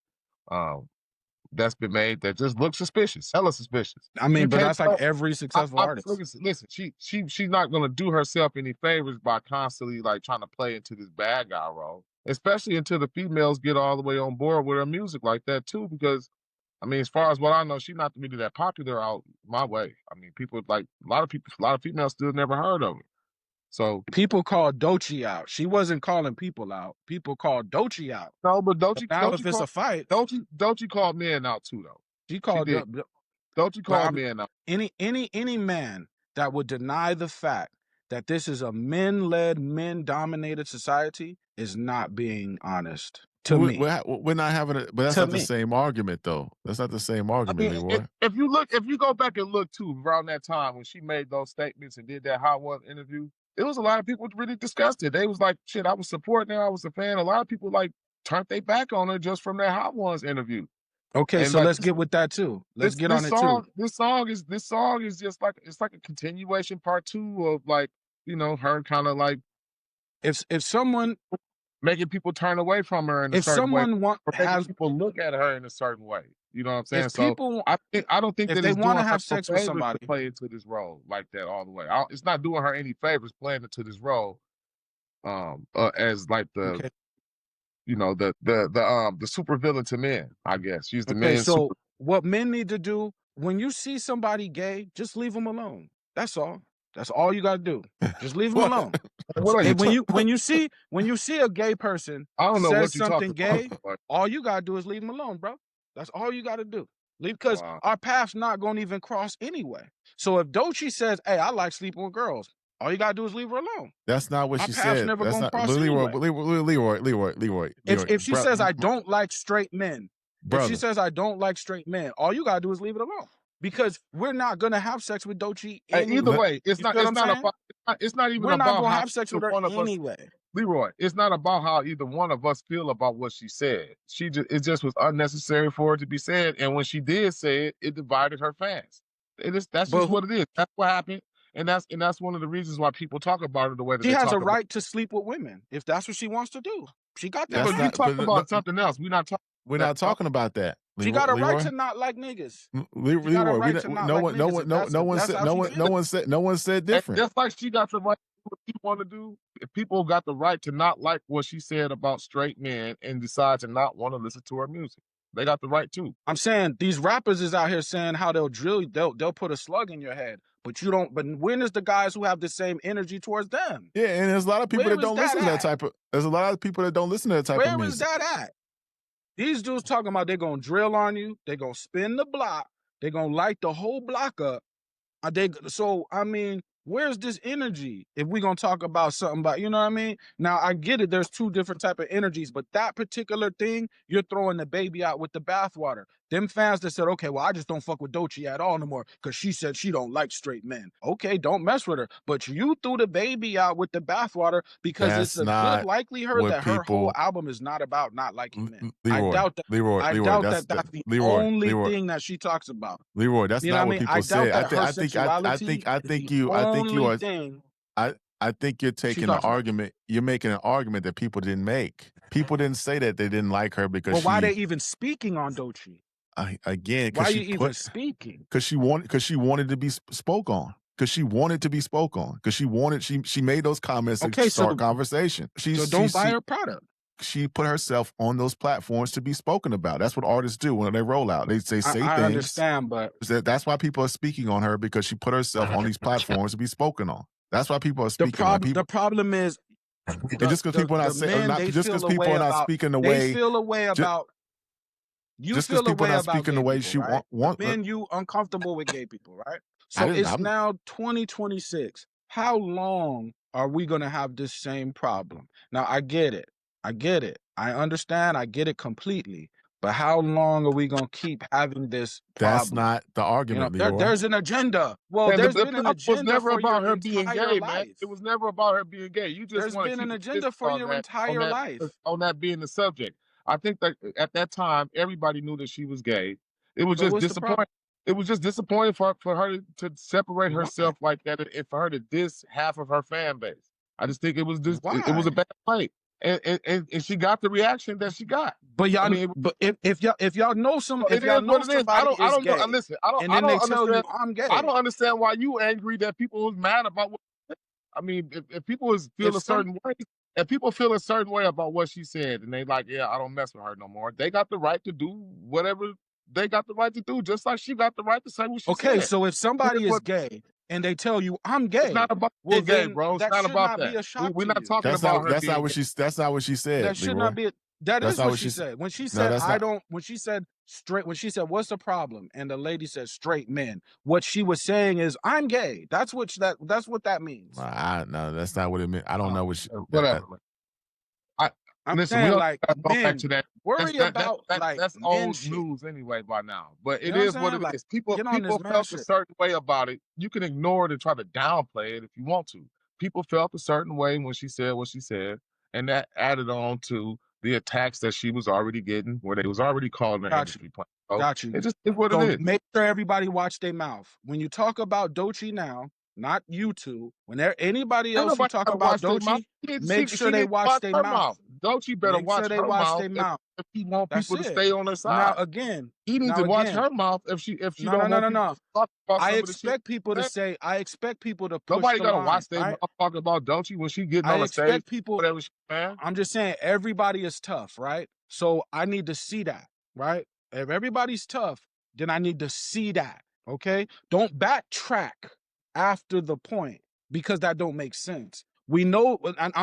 that's been made that just look suspicious, hella suspicious. I mean, but that's like every successful artist. Listen, she's not gonna do herself any favors by constantly like trying to play into this bad guy role, especially until the females get all the way on board with her music like that too, because I mean, as far as what I know, she's not really that popular out my way. I mean, people like a lot of females still never heard of her. So people called Doechii out. She wasn't calling people out. People called Doechii out. no, but But now if it's a fight, Doechii called men out too, though. she called did. Doechii called men out. Any man that would deny the fact that this is a men-led, men-dominated society is not being honest to me. We're not having it, but that's not the same argument, though. That's not the same argument, Leroy. If you go back and look too, around that time when she made those statements and did that Hot One interview, it was a lot of people really disgusted. They was like, shit, I was supporting her, I was a fan. A lot of people like turned their back on her just from that Hot Ones interview. Okay, and so let's get with that too. Let's get on it too. This song is just like, it's like a continuation, part 2 of, like, you know, her kind of like, if someone making people turn away from her in a certain way, or making people look at her in a certain way. You know what I'm saying? So people, I don't think that they it's want to doing have sex with somebody to play into this role like that all the way. It's not doing her any favors playing into this role, as like the, you know, the super villain to men. I guess she's the man. So what men need to do when you see somebody gay, just leave them alone. That's all. That's all you gotta do. Just leave them alone. When you see a gay person, I don't know says something gay, all you gotta do is leave them alone, bro. That's all you gotta do. Because our path's not gonna even cross anyway. So if Doechii says, "Hey, I like sleeping with girls," all you gotta do is leave her alone. That's not what she said. Never That's gonna not cross Leroy. If she says, "I don't like straight men," if she says, "I don't like straight men," all you gotta do is leave it alone. Because we're not gonna have sex with Doechii anyway. Either way, it's not even about have sex with her anyway. Leroy, it's not about how either one of us feel about what she said. It just was unnecessary for it to be said, and when she did say it, it divided her fans. That's just what it is. That's what happened, and that's one of the reasons why people talk about it the way that she has a right to sleep with women if that's what she wants to do. She got that. But you talking about something else. We're not talking about that. She got a right to not like niggas. Leroy, no one said different. Just like she got the right to do what she want to do. If people got the right to not like what she said about straight men and decide to not want to listen to her music, they got the right to. I'm saying these rappers is out here saying how they'll drill you, they'll put a slug in your head, but you don't. But when is the guys who have the same energy towards them? Yeah, and there's a lot of people that don't listen to that type of. There's a lot of people that don't listen to that type of music. Where is that at? These dudes talking about they're gonna drill on you, they're gonna spin the block, they're gonna light the whole block up. So I mean, where's this energy? If we're gonna talk about something about, you know what I mean? Now I get it, there's 2 different type of energies, but that particular thing, you're throwing the baby out with the bathwater. Them fans that said, okay, well, I just don't fuck with Doechii at all no more because she said she don't like straight men. Okay, don't mess with her. But you threw the baby out with the bathwater because it's a good likelihood that her whole album is not about not liking men. Leroy, I doubt that. Leroy, I doubt that's the only thing that she talks about. Leroy, that's not what people say. I think you're taking an argument. You're making an argument that people didn't make. People didn't say that they didn't like her because. Well, why are they even speaking on Doechii? Again, why are you even speaking? Because she wanted to be spoke on. Because she wanted to be spoke on. Because she made those comments to start conversation. So don't buy her product. She put herself on those platforms to be spoken about. That's what artists do when they roll out. They say things. I understand, but that's why people are speaking on her because she put herself on these platforms to be spoken on. That's why people are speaking on her. The problem is, just because people are not saying, just because people are not speaking the way they feel a way about. Just because people are not speaking the way she want. Men, you uncomfortable with gay people, right? So it's now 2026. How long are we gonna have this same problem? Now I get it. I understand. I get it completely. But how long are we gonna keep having this problem? That's not the argument, you know, there's an agenda. Well, there's been an agenda. It was never about her being gay, life. Man. It was never about her being gay. You just there's been an agenda for your entire life on that being the subject. I think that at that time everybody knew that she was gay. It was just disappointing. It was just disappointing for her to separate herself like that and for her to diss half of her fan base. I just think it was it was a bad play. And she got the reaction that she got. But y'all, but if y'all know somebody is gay, and then they tell you I'm gay, I don't understand why you angry that people was mad about what. I mean, if people feel a certain way, if people feel a certain way about what she said, and they like, yeah, I don't mess with her no more. They got the right to do whatever they got the right to do, just like she got the right to say what she Okay, said. so if somebody is What gay and they tell you I'm it's gay, not about well being gay, then bro. It's that not should about not be that. a shock We're to not you. talking about her That's being not what gay. she said, That should Leroy. not be. That That's is not what what she she said. said. When she No, said, that's I not. don't, when she said straight, when she said, what's the problem? And the lady said, straight men. What she was saying is, I'm gay. That's what that's what that means. No, that's not what it meant. I don't know what she, Whatever. I'm Listen, we saying don't like gotta go back men to that. worry about like That's men old shit. news anyway by now. But You it know what I'm is what saying? it Like is. People get on this man felt a shit. certain way about it. You can ignore it and try to downplay it if you want to. People felt a certain way when she said what she said, and that added on to the attacks that she was already getting, where they was already calling her Got industry you. plan. So Got you. it just is what it So is. make sure everybody watch their mouth. When you talk about Doechii now, not you two, when anybody Ain't else you nobody talk gotta about watch their mouth. Doechii, make She sure they didn't watch watch their her mouth. mouth. Doechii better Make sure watch they her watch mouth their mouth. if he want That's people to it. stay on their Now side. again, He needs to watch her mouth if she no, don't no, no, want no, people no. to talk about I some of the shit. expect people to say, I expect people to push Nobody the gotta line, watch their right? mouth talking about Doechii when she getting I on the stage, expect people, whatever she man. I'm just saying everybody is tough, right? So I need to see that, right? If everybody's tough, then I need to see that, okay? Don't backtrack after the point because that don't make sense. We know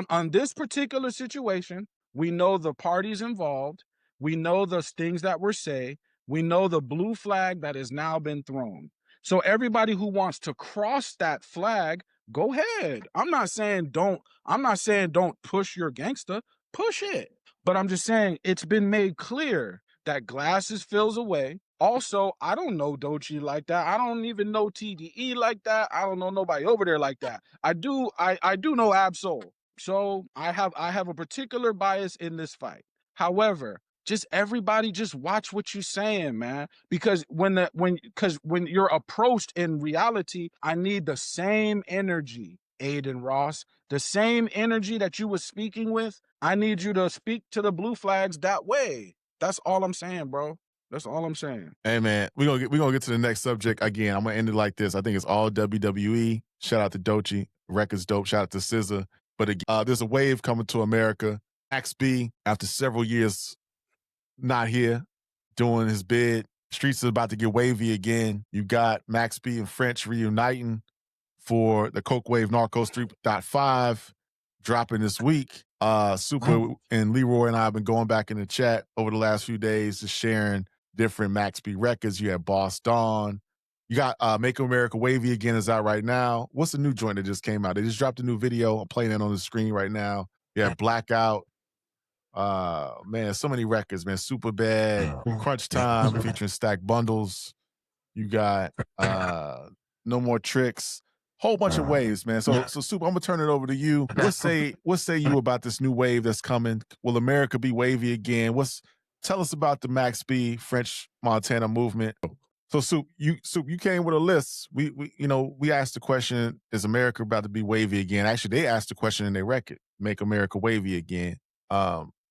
on this particular situation, we know the parties involved, we know the things that were said, we know the blue flag that has now been thrown. So everybody who wants to cross that flag, go ahead. I'm not saying don't push your gangster, push it. But I'm just saying it's been made clear that glasses fills away. Also, I don't know Doechii like that. I don't even know TDE like that. I don't know nobody over there like that. I do know Absol. So I have a particular bias in this fight. However, just everybody just watch what you're saying, man. Because when you're approached in reality, I need the same energy, Aiden Ross, the same energy that you were speaking with. I need you to speak to the blue flags that way. That's all I'm saying, bro. That's all I'm saying. Hey man, we're gonna get to the next subject again. I'm gonna end it like this. I think it's all WWE. Shout out to Doechii. Records dope. Shout out to SZA. But there's a wave coming to America. Max B, after several years not here, doing his bid. Streets is about to get wavy again. You got Max B and French reuniting for the Coke Wave Narcos 3.5 dropping this week. Super and Leroy and I have been going back in the chat over the last few days, just sharing different Max B records. You have Boss Dawn. You got Make America Wavy Again is out right now. What's the new joint that just came out? They just dropped a new video. I'm playing it on the screen right now. You have Blackout. Man, so many records, man. Super Bad, Crunch Time featuring Stack Bundles. You got No More Tricks. Whole bunch of waves, man. So Super, I'm gonna turn it over to you. What say you about this new wave that's coming? Will America be wavy again? Tell us about the Max B French Montana movement. So Soup, you came with a list. We asked the question, is America about to be wavy again? Actually, they asked the question in their record, Make America Wavy Again.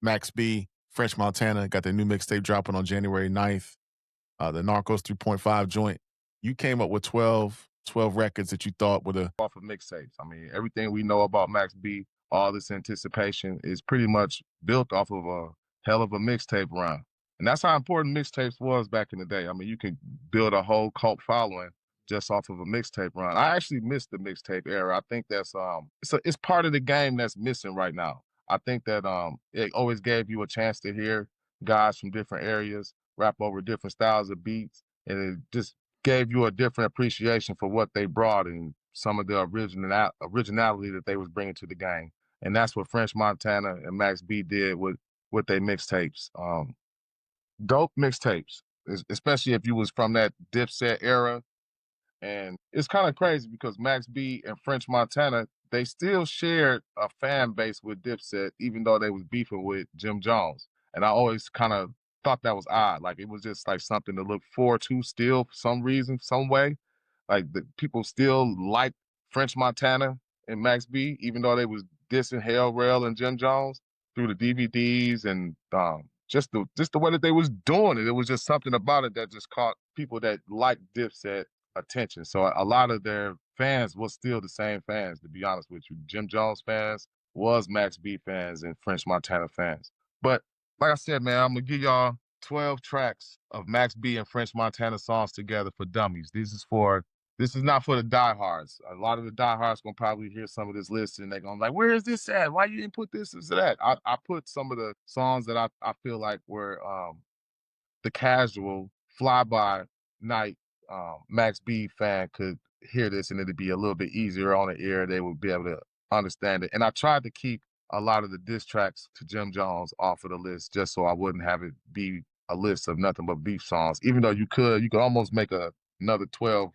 Max B, French Montana, got their new mixtape dropping on January 9th. The Narcos 3.5 joint. You came up with 12 records that you thought would have off of mixtapes. I mean, everything we know about Max B, all this anticipation is pretty much built off of a hell of a mixtape run. And that's how important mixtapes was back in the day. I mean, you can build a whole cult following just off of a mixtape run. I actually missed the mixtape era. I think that's it's part of the game that's missing right now. I think that it always gave you a chance to hear guys from different areas rap over different styles of beats, and it just gave you a different appreciation for what they brought and some of the originality that they was bringing to the game. And that's what French Montana and Max B did with their mixtapes. Dope mixtapes, especially if you was from that Dipset era. And it's kind of crazy because Max B and French Montana, they still shared a fan base with Dipset, even though they was beefing with Jim Jones. And I always kind of thought that was odd. Like it was just like something to look forward to still for some reason, some way. Like the people still like French Montana and Max B, even though they was dissing Hell Rail and Jim Jones through the DVDs and just the way that they was doing it. It was just something about it that just caught people that liked Dipset attention. So a lot of their fans was still the same fans, to be honest with you. Jim Jones fans was Max B fans and French Montana fans. But like I said, man, I'm gonna give y'all 12 tracks of Max B and French Montana songs together for dummies. This is not for the diehards. A lot of the diehards gonna probably hear some of this list and they're gonna be like, where is this at? Why you didn't put this or that? I put some of the songs that I feel like were the casual fly-by night Max B fan could hear this and it'd be a little bit easier on the ear. They would be able to understand it. And I tried to keep a lot of the diss tracks to Jim Jones off of the list just so I wouldn't have it be a list of nothing but beef songs. Even though you could almost make another 12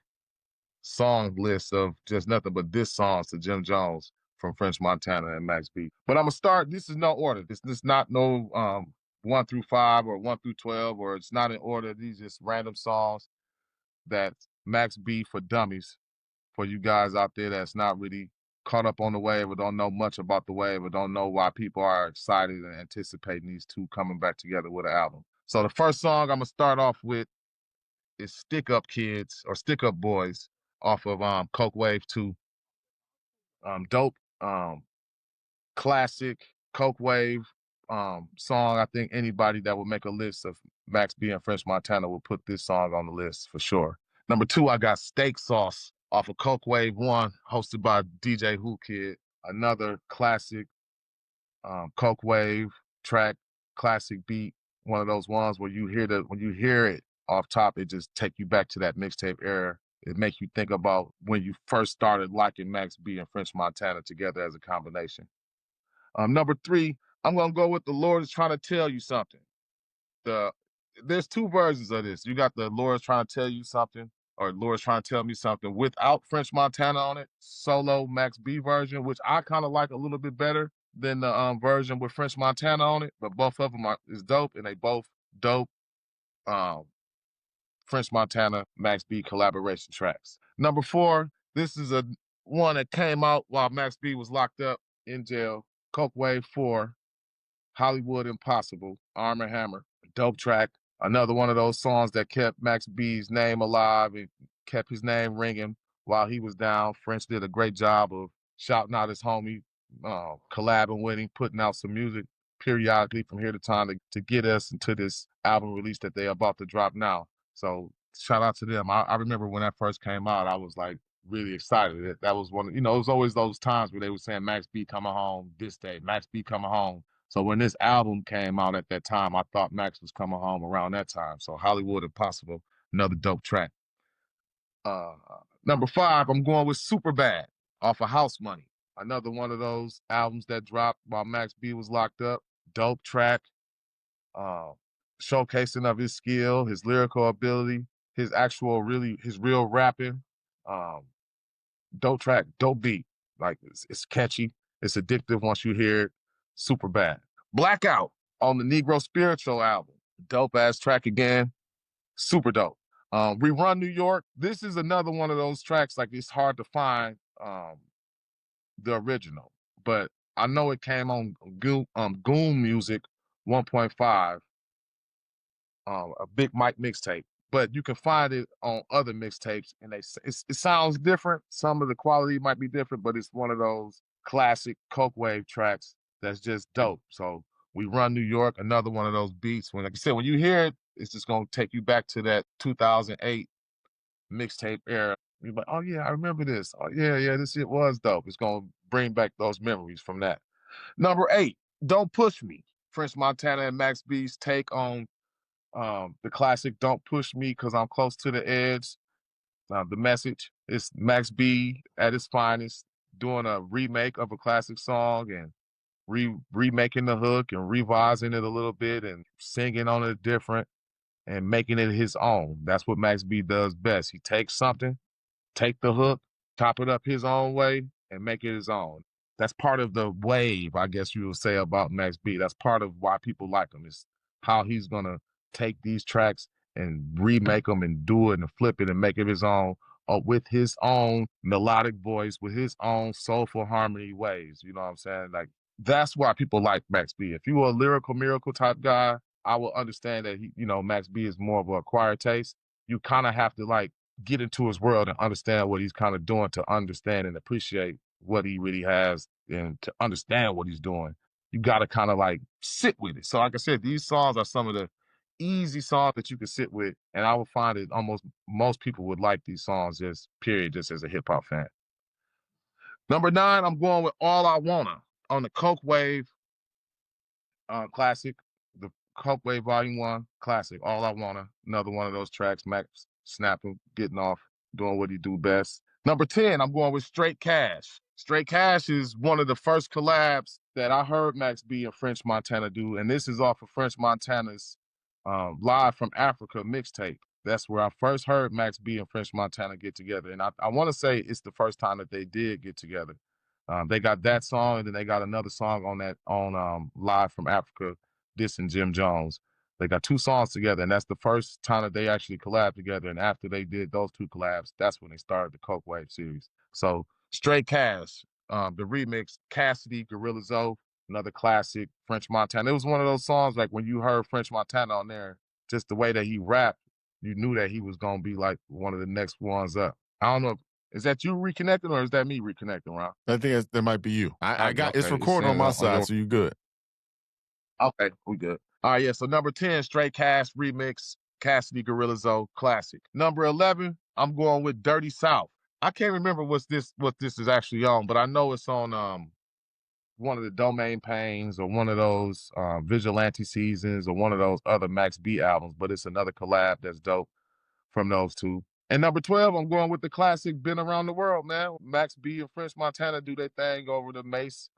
song list of just nothing but diss songs to Jim Jones from French Montana and Max B. But I'm gonna start. This is no order. This is not no 1 through 5 or 1 through 12, or it's not in order. These just random songs that Max B for dummies for you guys out there that's not really caught up on the wave or don't know much about the wave or don't know why people are excited and anticipating these two coming back together with an album. So the first song I'm gonna start off with is Stick Up Kids or Stick Up Boys off of Coke Wave 2. Dope, classic Coke Wave song. I think anybody that would make a list of Max B and French Montana will put this song on the list for sure. Number 2, I got Steak Sauce off of Coke Wave 1, hosted by DJ Who Kid. Another classic Coke Wave track, classic beat. One of those ones where when you hear it off top, it just take you back to that mixtape era. It makes you think about when you first started liking Max B and French Montana together as a combination. Number 3, I'm gonna go with The Lord Is Trying to Tell You Something. There's 2 versions of this. You got The Lord Is Trying to Tell You Something, or Lord Is Trying to Tell Me Something without French Montana on it. Solo Max B version, which I kind of like a little bit better than the version with French Montana on it. But both of them is dope, and they both dope. French Montana, Max B collaboration tracks. Number 4, this is a one that came out while Max B was locked up in jail. Coke Wave 4, Hollywood Impossible, Arm & Hammer. Dope track. Another one of those songs that kept Max B's name alive and kept his name ringing while he was down. French did a great job of shouting out his homie, collabing with him, putting out some music periodically from here to time to get us into this album release that they're about to drop now. So shout out to them. I remember when that first came out, I was like really excited. That was one, it was always those times where they were saying Max B coming home this day, Max B coming home. So when this album came out at that time, I thought Max was coming home around that time. So Hollywood Impossible, another dope track. Number 5, I'm going with Super Bad off of House Money. Another one of those albums that dropped while Max B was locked up. Dope track. Showcasing of his skill, his lyrical ability, his real rapping. Dope track, dope beat. Like it's catchy, it's addictive once you hear it. Super Bad. Blackout on the Negro Spiritual album. Dope ass track again. Super dope. Rerun New York. This is another one of those tracks, like it's hard to find the original, but I know it came on Goon Music 1.5, a Big Mike mixtape, but you can find it on other mixtapes, and it sounds different. Some of the quality might be different, but it's one of those classic Coke Wave tracks that's just dope. So We Run New York, another one of those beats. Like I said, when you hear it, it's just gonna take you back to that 2008 mixtape era. You're like, oh yeah, I remember this. Oh yeah, this shit was dope. It's gonna bring back those memories from that. Number 8, Don't Push Me. French Montana and Max B's take on the classic Don't Push Me Cause I'm Close to the Edge. The message is Max B at his finest, doing a remake of a classic song and remaking the hook and revising it a little bit and singing on it different and making it his own. That's what Max B does best. He takes something, take the hook, chop it up his own way, and make it his own. That's part of the wave, I guess you would say, about Max B. That's part of why people like him, is how he's gonna take these tracks and remake them and do it and flip it and make it his own, with his own melodic voice, with his own soulful harmony ways. You know what I'm saying? Like, that's why people like Max B. If you were a lyrical miracle type guy, I will understand that Max B is more of an acquired taste. You kind of have to like get into his world and understand what he's kind of doing to understand and appreciate what he really has, and to understand what he's doing. You got to kind of like sit with it. So like I said, these songs are some of the easy song that you could sit with, and I would find it almost most people would like these songs just period, just as a hip hop fan. Number 9, I'm going with All I Wanna on the Coke Wave classic, the Coke Wave Volume 1 classic, All I Wanna. Another one of those tracks, Max snapping, getting off, doing what he do best. Number 10, I'm going with Straight Cash. Straight Cash is one of the first collabs that I heard Max B and French Montana do, and this is off of French Montana's Live from Africa mixtape. That's where I first heard Max B and French Montana get together, and I want to say it's the first time that they did get together. They got that song, and then they got another song on Live from Africa, dissing Jim Jones. They got 2 songs together, and that's the first time that they actually collabed together. And after they did those 2 collabs, that's when they started the Coke Wave series. So Straight Cash, the remix, Cassidy, Gorilla Zoe, another classic, French Montana. It was one of those songs like when you heard French Montana on there, just the way that he rapped, you knew that he was gonna be like one of the next ones up. I don't know. Is that you reconnecting or is that me reconnecting, Ron? I think that might be you. I got okay. it's recorded on my side, so you good. Okay, we good. All right, yeah. So number 10, Straight Cash remix, Cassidy Gorilla Zoe classic. Number 11, I'm going with Dirty South. I can't remember what this is actually on, but I know it's on one of the Domain Pains or one of those Vigilante Seasons or one of those other Max B albums. But it's another collab that's dope from those 2. And number 12, I'm going with the classic Been Around the World, man. Max B and French Montana do their thing over the Mace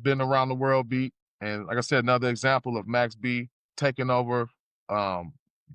Been Around the World beat. And like I said, another example of Max B taking over,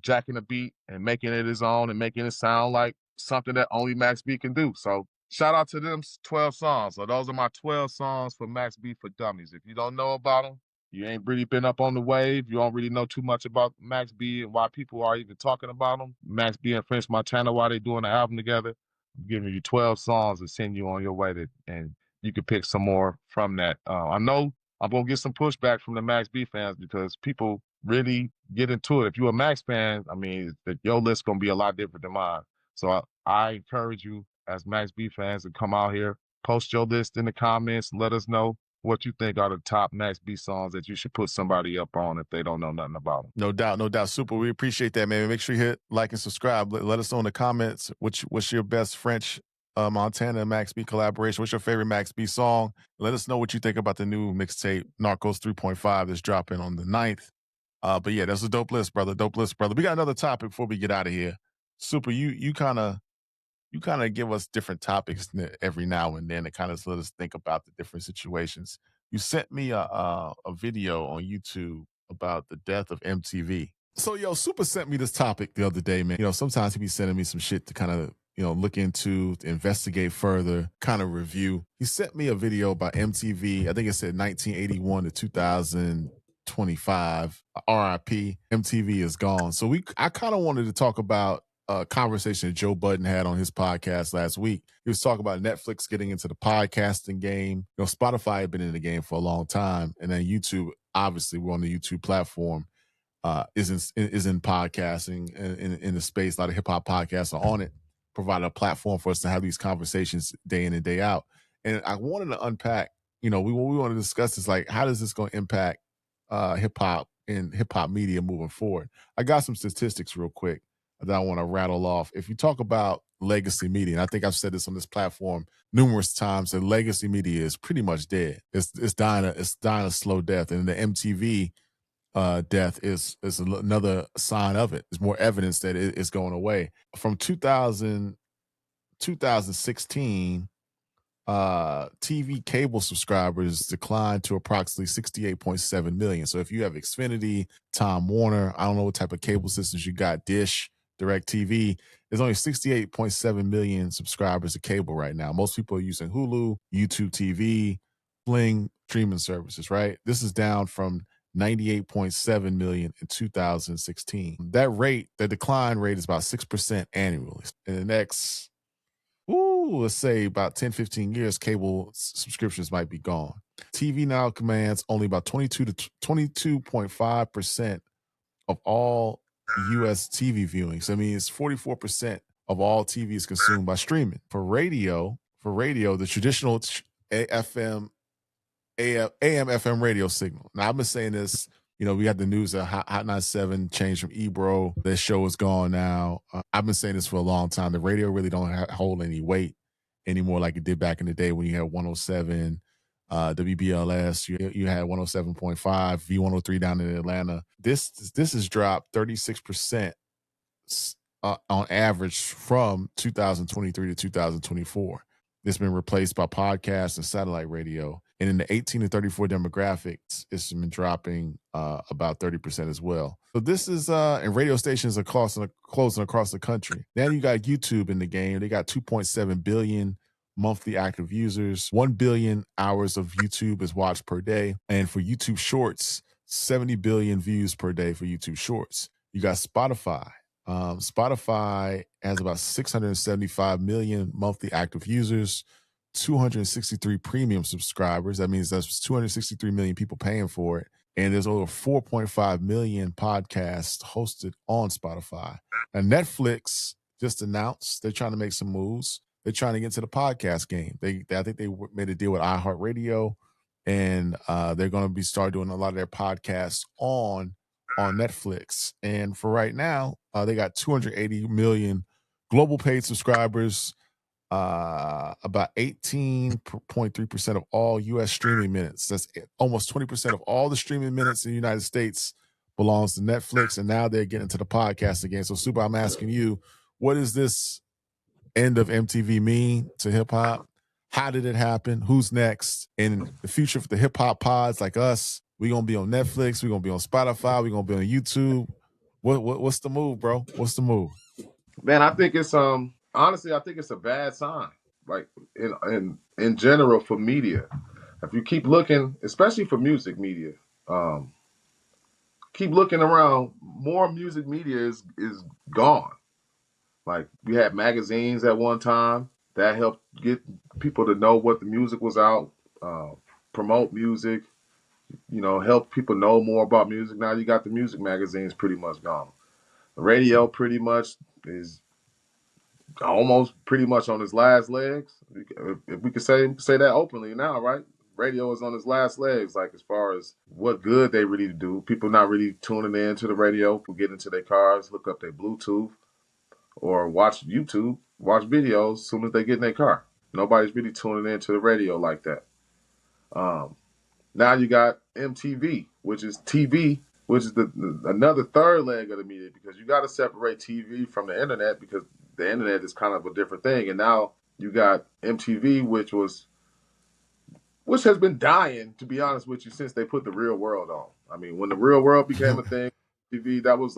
jacking the beat and making it his own and making it sound like something that only Max B can do. So shout out to them 12 songs. So those are my 12 songs for Max B for Dummies. If you don't know about them, you ain't really been up on the wave. You don't really know too much about Max B and why people are even talking about him. Max B and French Montana, why they doing an album together. I'm giving you 12 songs and send you on your way and you can pick some more from that. I know I'm going to get some pushback from the Max B fans because people really get into it. If you're a Max fan, I mean, your list's going to be a lot different than mine. So I encourage you as Max B fans to come out here, post your list in the comments, and let us know what you think are the top Max B songs that you should put somebody up on if they don't know nothing about them. No doubt. Super. We appreciate that, man. Make sure you hit like and subscribe. Let us know in the comments what's your best French Montana and Max B collaboration. What's your favorite Max B song? Let us know what you think about the new mixtape, Narcos 3.5, that's dropping on the 9th. But yeah, that's a dope list, brother. We got another topic before we get out of here. Super, you kind of give us different topics every now and then to kind of let us think about the different situations. You sent me a video on YouTube about the death of MTV. So, Super sent me this topic the other day, man. Sometimes he be sending me some shit to kind of, look into, to investigate further, kind of review. He sent me a video about MTV. I think it said 1981 to 2025. RIP. MTV is gone. So I kind of wanted to talk about a conversation that Joe Budden had on his podcast last week. He was talking about Netflix getting into the podcasting game. Spotify had been in the game for a long time. And then YouTube, obviously, we're on the YouTube platform, is in podcasting in the space. A lot of hip hop podcasts are on it, provide a platform for us to have these conversations day in and day out. And I wanted to unpack, we want to discuss is like, how does this going to impact hip hop and hip hop media moving forward? I got some statistics real quick that I want to rattle off. If you talk about legacy media, and I think I've said this on this platform numerous times, that legacy media is pretty much dead. It's dying a slow death, and the MTV death is another sign of it. There's more evidence that it is going away. From 2016, TV cable subscribers declined to approximately 68.7 million. So if you have Xfinity, Time Warner, I don't know what type of cable systems you got, Dish, DirecTV, there's only 68.7 million subscribers to cable right now. Most people are using Hulu, YouTube TV, Sling streaming services, right? This is down from 98.7 million in 2016. The decline rate is about 6% annually. In the next, let's say about 10, 15 years, cable subscriptions might be gone. TV now commands only about 22.5% of all U.S. TV viewings. I mean, it's 44% of all TV is consumed by streaming. For radio, the traditional AM, FM radio signal. Now, I've been saying this We had the news that Hot 97 changed from Ebro. Their show is gone now. I've been saying this for a long time. The radio really don't hold any weight anymore like it did back in the day when you had 107, WBLS. You had 107.5, V103 down in Atlanta. This has dropped 36% on average from 2023 to 2024. It's been replaced by podcasts and satellite radio. And in the 18 to 34 demographics, it's been dropping about 30% as well. So this is, and radio stations are closing across the country. Now you got YouTube in the game. They got 2.7 billion monthly active users. 1 billion hours of YouTube is watched per day. And for YouTube Shorts, 70 billion views per day for YouTube Shorts. You got Spotify. Spotify has about 675 million monthly active users, 263 premium subscribers. That means that's 263 million people paying for it. And there's over 4.5 million podcasts hosted on Spotify. And Netflix just announced they're trying to make some moves. They're trying to get into the podcast game. I think they made a deal with iHeartRadio, and they're going to be start doing a lot of their podcasts on Netflix. And for right now, they got 280 million global paid subscribers, about 18.3% of all U.S. streaming minutes. That's almost 20% of all the streaming minutes in the United States belongs to Netflix, and now they're getting into the podcast again. So, Super, I'm asking you, what does this end of MTV mean to hip-hop? How did it happen? Who's next? In the future for the hip-hop pods like us, we're going to be on Netflix. We're going to be on Spotify. We're going to be on YouTube. What's the move, bro? What's the move? Man, I think it's honestly, I think it's a bad sign. Like in general for media. If you keep looking, especially for music media, keep looking around, more music media is gone. Like we had magazines at one time that helped get people to know what the music was out, promote music, help people know more about music. Now you got the music magazines pretty much gone. The radio pretty much is almost pretty much on its last legs. If we could say that openly now, right? Radio is on its last legs, like as far as what good they really do. People not really tuning in to the radio. People get into their cars, look up their Bluetooth, or watch YouTube, watch videos as soon as they get in their car. Nobody's really tuning in to the radio like that. Now you got MTV, which is TV, which is another third leg of the media, because you got to separate TV from the internet, because the internet is kind of a different thing. And now you got MTV, which has been dying, to be honest with you, since they put The Real World on. I mean, when The Real World became a thing, TV, that was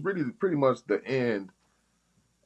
really pretty much the end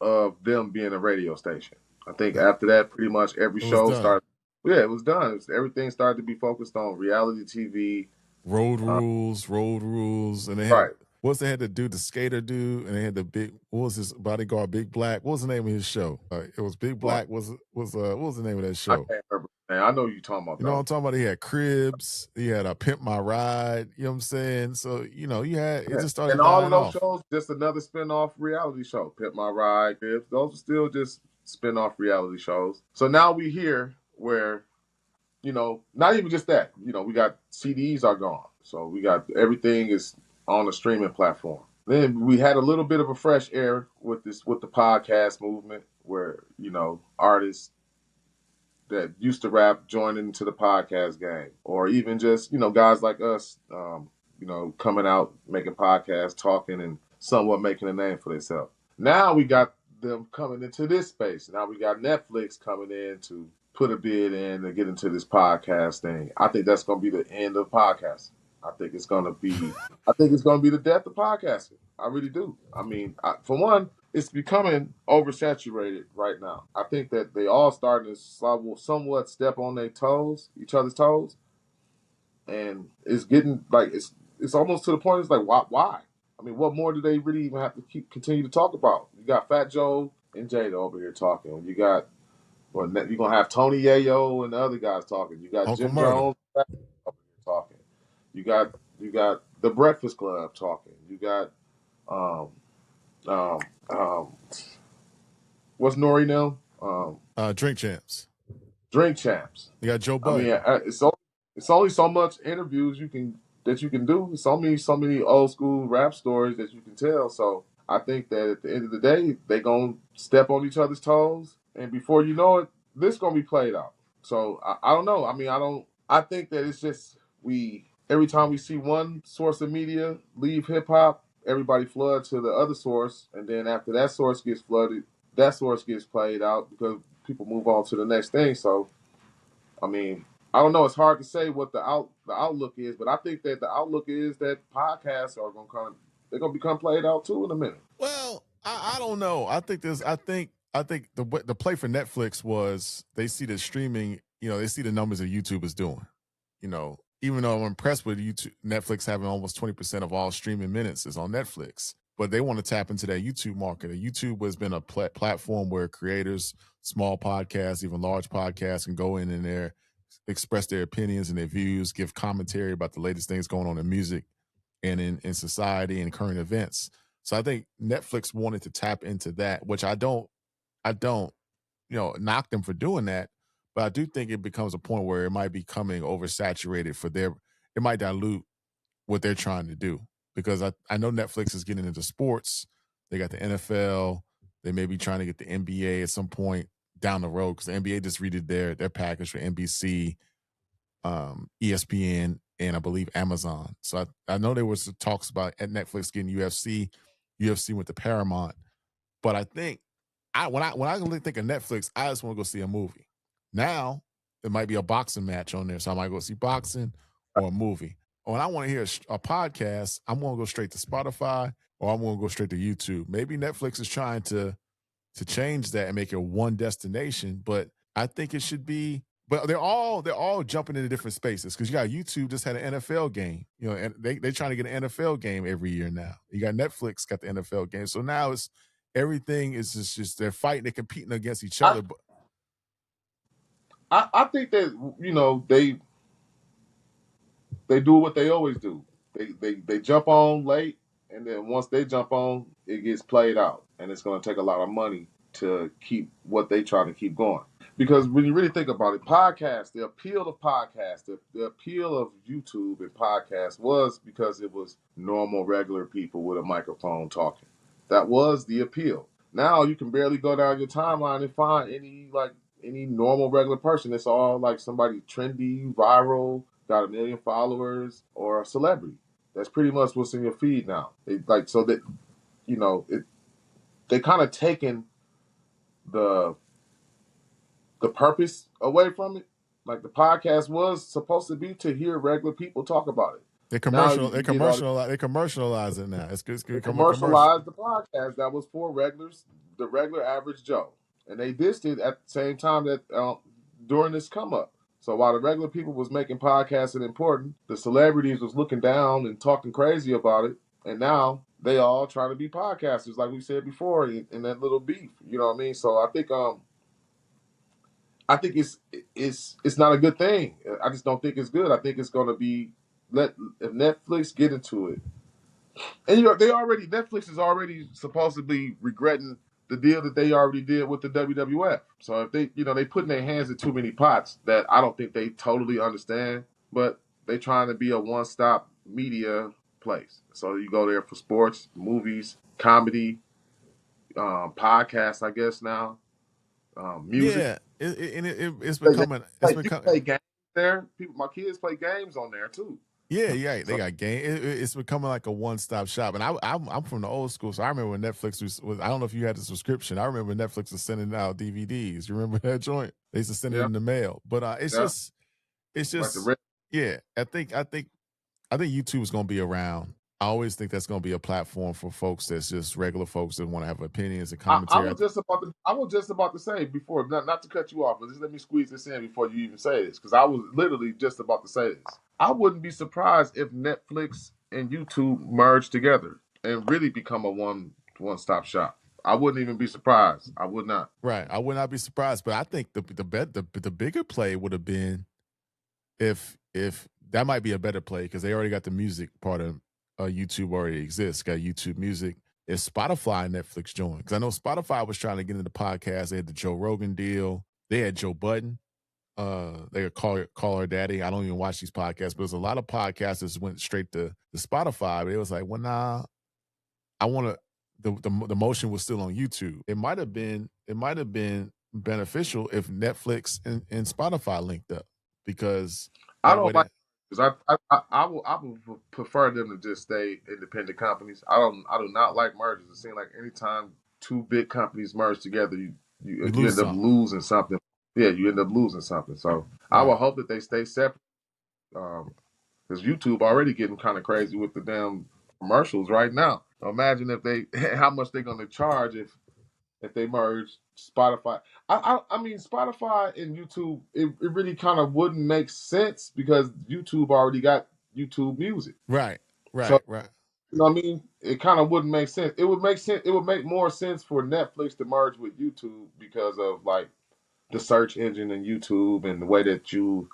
of them being a radio station. I think after that, pretty much every show started. Yeah, it was done. Everything started to be focused on reality TV. Road rules. And they had, they had the skater dude, and they had the big, what was his bodyguard, Big Black? What was the name of his show? It was Big Black. What was the name of that show? I can't remember. Man, I know you're talking about. You know what I'm talking about? He had Cribs. He had a Pimp My Ride. You know what I'm saying? So, you had, it just started. And all of those shows, just another spin-off reality show. Pimp My Ride, Cribs. Those are still just spin-off reality shows. So now we here where, not even just that. We got CDs are gone. So we got everything is on a streaming platform. Then we had a little bit of a fresh air with the podcast movement, where, artists that used to rap joining into the podcast game, or even just, guys like us, coming out, making podcasts, talking, and somewhat making a name for themselves. Now we got them coming into this space. Now we got Netflix coming in to put a bid in to get into this podcast thing. I think that's going to be the end of podcasting. I think it's going to be the death of podcasting. I really do. I mean, for one, it's becoming oversaturated right now. I think that they all starting to somewhat step on each other's toes, and it's getting like it's almost to the point. It's like why? I mean, what more do they really even have to continue to talk about? You got Fat Joe and Jada over here talking. You got you're gonna have Tony Yayo and the other guys talking. You got Jim Jones over here talking. You got the Breakfast Club talking. You got what's Nori now? Drink Champs. Drink Champs. You got Joe Budden. I mean, it's only so much interviews you can that you can do. So many old school rap stories that you can tell. So I think that at the end of the day, they gonna step on each other's toes, and before you know it, this gonna be played out. So I don't know. I mean, I don't. I think that it's just every time we see one source of media leave hip hop, everybody flood to the other source, and then after that source gets flooded, that source gets played out because people move on to the next thing. So I mean, I don't know. It's hard to say what the outlook is, but I think that the outlook is that podcasts are gonna come. They're gonna become played out too in a minute. Well, I don't know. I think the play for Netflix was they see the streaming. They see the numbers that YouTube is doing. Even though I'm impressed with YouTube, Netflix having almost 20% of all streaming minutes is on Netflix, but they want to tap into that YouTube market. And YouTube has been a platform where creators, small podcasts, even large podcasts, can go in there, express their opinions and their views, give commentary about the latest things going on in music and in society and current events. So I think Netflix wanted to tap into that, which I don't, knock them for doing that. But I do think it becomes a point where it might be becoming oversaturated it might dilute what they're trying to do. Because I know Netflix is getting into sports. They got the NFL. They may be trying to get the NBA at some point down the road because the NBA just redid their package for NBC, ESPN, and I believe Amazon. So I know there was talks about at Netflix getting UFC with the Paramount. But I think when I think of Netflix, I just want to go see a movie. Now there might be a boxing match on there, so I might go see boxing or a movie. When I want to hear a podcast, I'm going to go straight to Spotify or I'm going to go straight to YouTube. Maybe Netflix is trying to change that and make it one destination, but I think it should be. But they're all jumping into different spaces because you got YouTube just had an NFL game, and they're trying to get an NFL game every year now. You got Netflix got the NFL game, so now it's everything is just they're fighting, they're competing against each other. I think that they do what they always do. They jump on late, and then once they jump on, it gets played out, and it's going to take a lot of money to keep what they trying to keep going. Because when you really think about it, podcasts, the appeal of podcasts, the appeal of YouTube and podcasts was because it was normal, regular people with a microphone talking. That was the appeal. Now you can barely go down your timeline and find any normal, regular person. It's all like somebody trendy, viral, got 1 million followers, or a celebrity. That's pretty much what's in your feed now. They kind of taken the purpose away from it. Like the podcast was supposed to be to hear regular people talk about it. They commercialize it now. It's become a commercial. Commercialized the podcast that was for the regular average Joe, and they dissed it at the same time that during this come up. So while the regular people was making podcasting important, the celebrities was looking down and talking crazy about it, and now they all trying to be podcasters, like we said before, in that little beef. You know what I mean? So I think it's not a good thing. I just don't think it's good. I think it's going to be if Netflix get into it, and Netflix is already supposedly regretting the deal that they already did with the WWF. So if they putting their hands in too many pots that I don't think they totally understand, but they trying to be a one-stop media place. So you go there for sports, movies, comedy, podcasts, I guess now, music. Yeah, it's becoming. People play games there. My kids play games on there too. Yeah, they got game. It's becoming like a one-stop shop. And I'm from the old school, so I remember when Netflix was. I don't know if you had a subscription. I remember Netflix was sending out DVDs. You remember that joint? They used to send it in the mail. But it's just yeah. I think YouTube is going to be around. I always think that's going to be a platform for folks that's just regular folks that want to have opinions and commentary. I was just about to say before, not to cut you off, but just let me squeeze this in before you even say this, because I was literally just about to say this. I wouldn't be surprised if Netflix and YouTube merge together and really become a one-stop shop. I wouldn't even be surprised. I would not. Right, I would not be surprised. But I think the bigger play would have been if that might be a better play because they already got the music part of. YouTube already exists. Got YouTube Music. If Spotify and Netflix joined, because I know Spotify was trying to get into the podcast. They had the Joe Rogan deal. They had Joe Budden. they could call her daddy. I don't even watch these podcasts, but there's a lot of podcasters went straight to Spotify. But it was like, well, nah, I want to. The motion was still on YouTube. It might have been beneficial if Netflix and Spotify linked up, because I that way don't like because I would prefer them to just stay independent companies. I do not like mergers. It seems like anytime two big companies merge together, you lose end up something. losing something. Yeah, you end up losing something. So I would hope that they stay separate. Because YouTube already getting kind of crazy with the damn commercials right now. Imagine if they how much they're going to charge if they merge Spotify. I mean Spotify and YouTube. It really kind of wouldn't make sense because YouTube already got YouTube Music. Right. So you know what I mean? It kind of wouldn't make sense. It would make sense. It would make more sense for Netflix to merge with YouTube because of like the search engine in YouTube and the way that you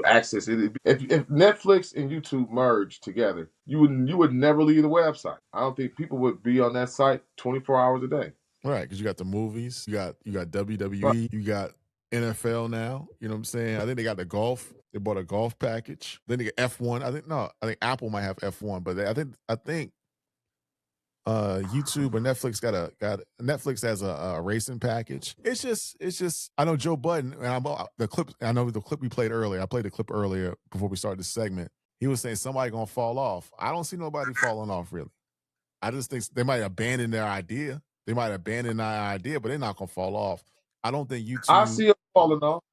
access it. If Netflix and YouTube merged together, you would never leave the website. I don't think people would be on that site 24 hours a day. Right, because you got the movies, you got WWE, Right. you got NFL now. You know what I'm saying? I think they got the golf. They bought a golf package. Then they get F1. I think Apple might have F1, but I think YouTube or Netflix got Netflix has a racing package. It's just I know Joe Budden, and I know the clip we played earlier. I played the clip earlier before we started this segment. He was saying somebody gonna fall off. I don't see nobody falling off really. I just think they might abandon their idea. But they're not gonna fall off. I don't think YouTube. I see it falling off.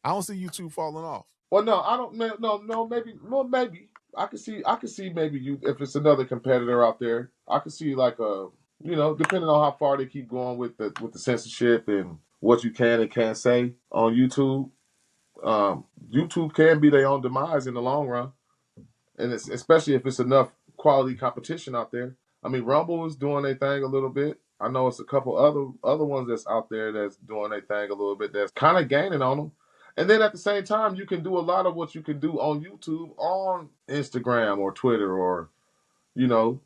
I don't see YouTube falling off. Well, no, I don't. No, maybe. I could see maybe you if it's another competitor out there. I could see like depending on how far they keep going with the censorship and what you can and can't say on YouTube. YouTube can be their own demise in the long run, and it's especially if it's enough quality competition out there. I mean, Rumble is doing their thing a little bit. I know it's a couple other ones that's out there that's doing their thing a little bit. That's kind of gaining on them. And then at the same time, you can do a lot of what you can do on YouTube, on Instagram or Twitter, or I know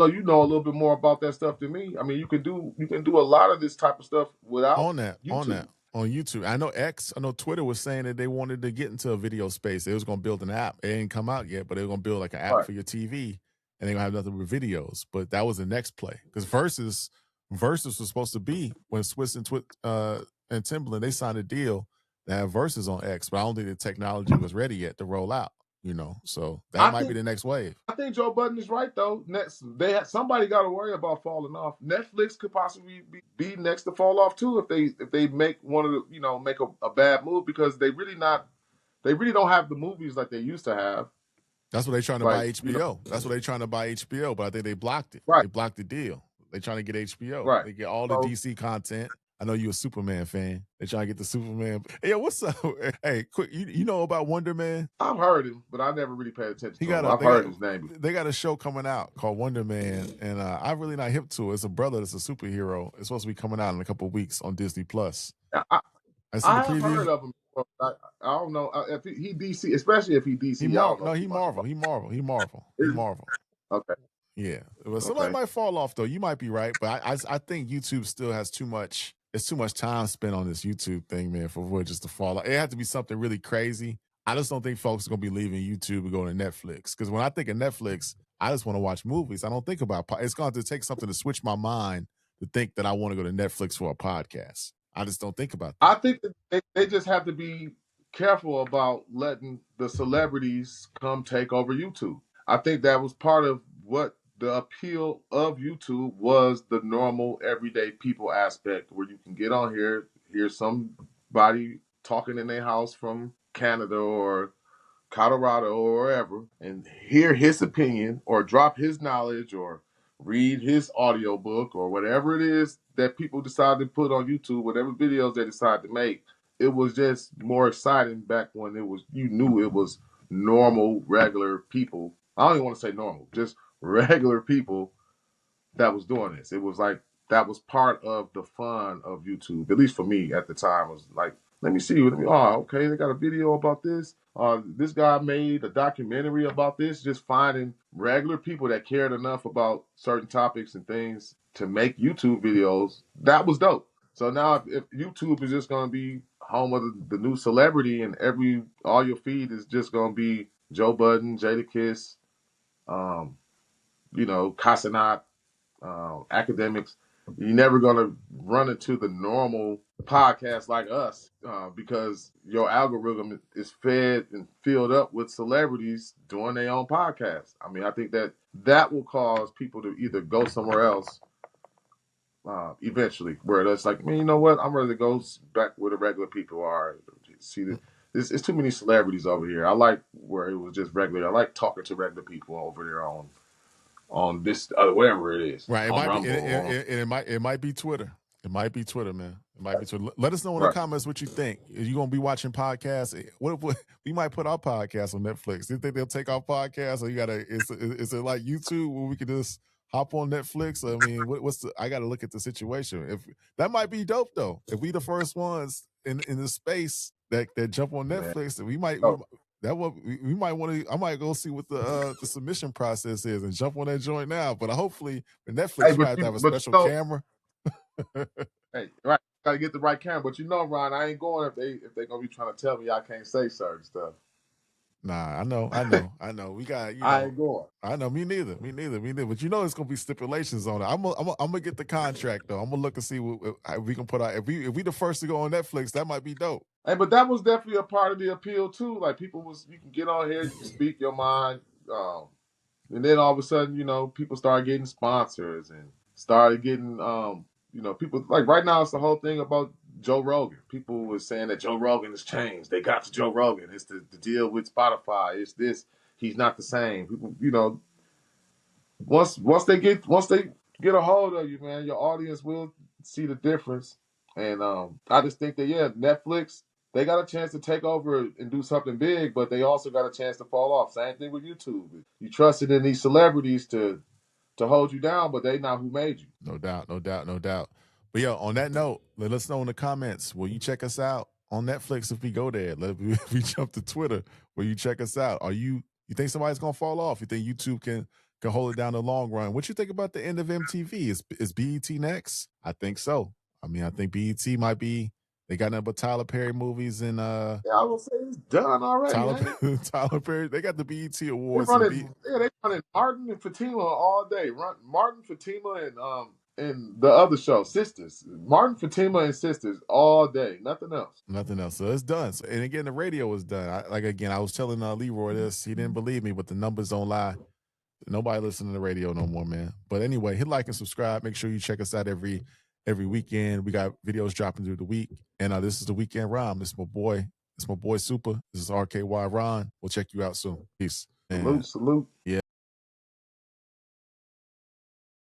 you know a little bit more about that stuff than me. I mean, you can do a lot of this type of stuff without YouTube. On YouTube. I know Twitter was saying that they wanted to get into a video space. They was going to build an app. It ain't come out yet, but they were going to build like an app for your TV, and they're going to have nothing but videos. But that was the next play, because Versus was supposed to be when Swiss and Timbaland, they signed a deal to have Versus on X, but I don't think the technology was ready yet to roll out. So that might be the next wave. I think Joe Budden is right though. Somebody got to worry about falling off. Netflix could possibly be next to fall off too if they make one of the make a bad move, because they really don't have the movies like they used to have. That's what they're trying to buy HBO. That's what they're trying to buy HBO, but I think they blocked it. Right. They blocked the deal. They're trying to get HBO. Right. They get all the DC content. I know you're a Superman fan. They're trying to get the Superman. Hey, what's up? Hey, quick, you know about Wonder Man? I've heard him, but I never really paid attention to him. I've heard his name. They got a show coming out called Wonder Man, and I'm really not hip to it. It's a brother that's a superhero. It's supposed to be coming out in a couple of weeks on Disney+. I have heard of him. I don't know if he DC, especially if he DC. He Marvel. Okay. Yeah, but somebody might fall off though. You might be right, but I think YouTube still has too much. It's too much time spent on this YouTube thing, man, for it just to fall off. It had to be something really crazy. I just don't think folks are gonna be leaving YouTube and going to Netflix, because when I think of Netflix, I just want to watch movies. I don't think about it's going to take something to switch my mind to think that I want to go to Netflix for a podcast. I just don't think about that. I think that they just have to be careful about letting the celebrities come take over YouTube. I think that was part of what the appeal of YouTube was, the normal everyday people aspect, where you can get on here, hear somebody talking in their house from Canada or Colorado or wherever, and hear his opinion or drop his knowledge or read his audiobook or whatever it is that people decide to put on YouTube, whatever videos they decide to make. It was just more exciting back when you knew it was normal, regular people. I don't even want to say normal, just regular people that was doing this. It was like that was part of the fun of YouTube, at least for me at the time. Was like, let me see. Okay, they got a video about this. This guy made a documentary about this, just finding regular people that cared enough about certain topics and things to make YouTube videos. That was dope. So now if YouTube is just going to be home of the new celebrity, and all your feed is just gonna be Joe Budden, Jadakiss, Casanat, academics. You're never gonna run into the normal podcast like us because your algorithm is fed and filled up with celebrities doing their own podcast. I mean, I think that will cause people to either go somewhere else eventually, where it's like, man, you know what? I'm ready to go back where the regular people are. See, it's too many celebrities over here. I like where it was just regular. I like talking to regular people over there on this wherever it is. Right. It on might Rumble, be. It might be Twitter. It might be Twitter, man. It might be Twitter. Let us know in the comments what you think. Are you gonna be watching podcasts? What we might put our podcast on Netflix? Do you think they'll take our podcast, or you gotta? Is it like YouTube where we could just hop on Netflix? I mean, I got to look at the situation. If that might be dope though. If we the first ones in the space that jump on Netflix, we might. We might want to. I might go see what the submission process is and jump on that joint now. But hopefully, the Netflix might have to have a special camera. Hey, right, gotta get the right camera. But Ron, I ain't going if they gonna be trying to tell me I can't say certain stuff. Nah, I know. We got. I ain't going. I know. Me neither. But it's gonna be stipulations on it. I'm gonna get the contract though. I'm gonna look and see what we can put out. If we the first to go on Netflix, that might be dope. Hey, but that was definitely a part of the appeal too. Like you can get on here, you can speak your mind, and then all of a sudden, people started getting sponsors and started getting, people like right now it's the whole thing about Joe Rogan. People were saying that Joe Rogan has changed. They got to Joe Rogan. It's the deal with Spotify. It's this. He's not the same. People, once they get a hold of you, man, your audience will see the difference. And I just think that Netflix, they got a chance to take over and do something big, but they also got a chance to fall off. Same thing with YouTube. You trusted in these celebrities to hold you down, but they not who made you. No doubt. But on that note, let us know in the comments. Will you check us out on Netflix if we go there? If we jump to Twitter, will you check us out? You think somebody's gonna fall off? You think YouTube can hold it down the long run? What you think about the end of MTV? Is BET next? I think so. I mean, I think BET might be. They got nothing but Tyler Perry movies and I will say it's done already. Tyler Perry. They got the BET Awards. They running Martin and Fatima all day. Martin, Fatima, and the other show, Sisters. Martin, Fatima, and Sisters all day. Nothing else. So it's done. And again, the radio is done. I was telling Leroy this. He didn't believe me, but the numbers don't lie. Nobody listening to the radio no more, man. But anyway, hit like and subscribe. Make sure you check us out every weekend. We got videos dropping through the week. And this is the Weekend Rhyme. This is my boy Super. This is RKY Ron. We'll check you out soon. Peace. Salute. Yeah.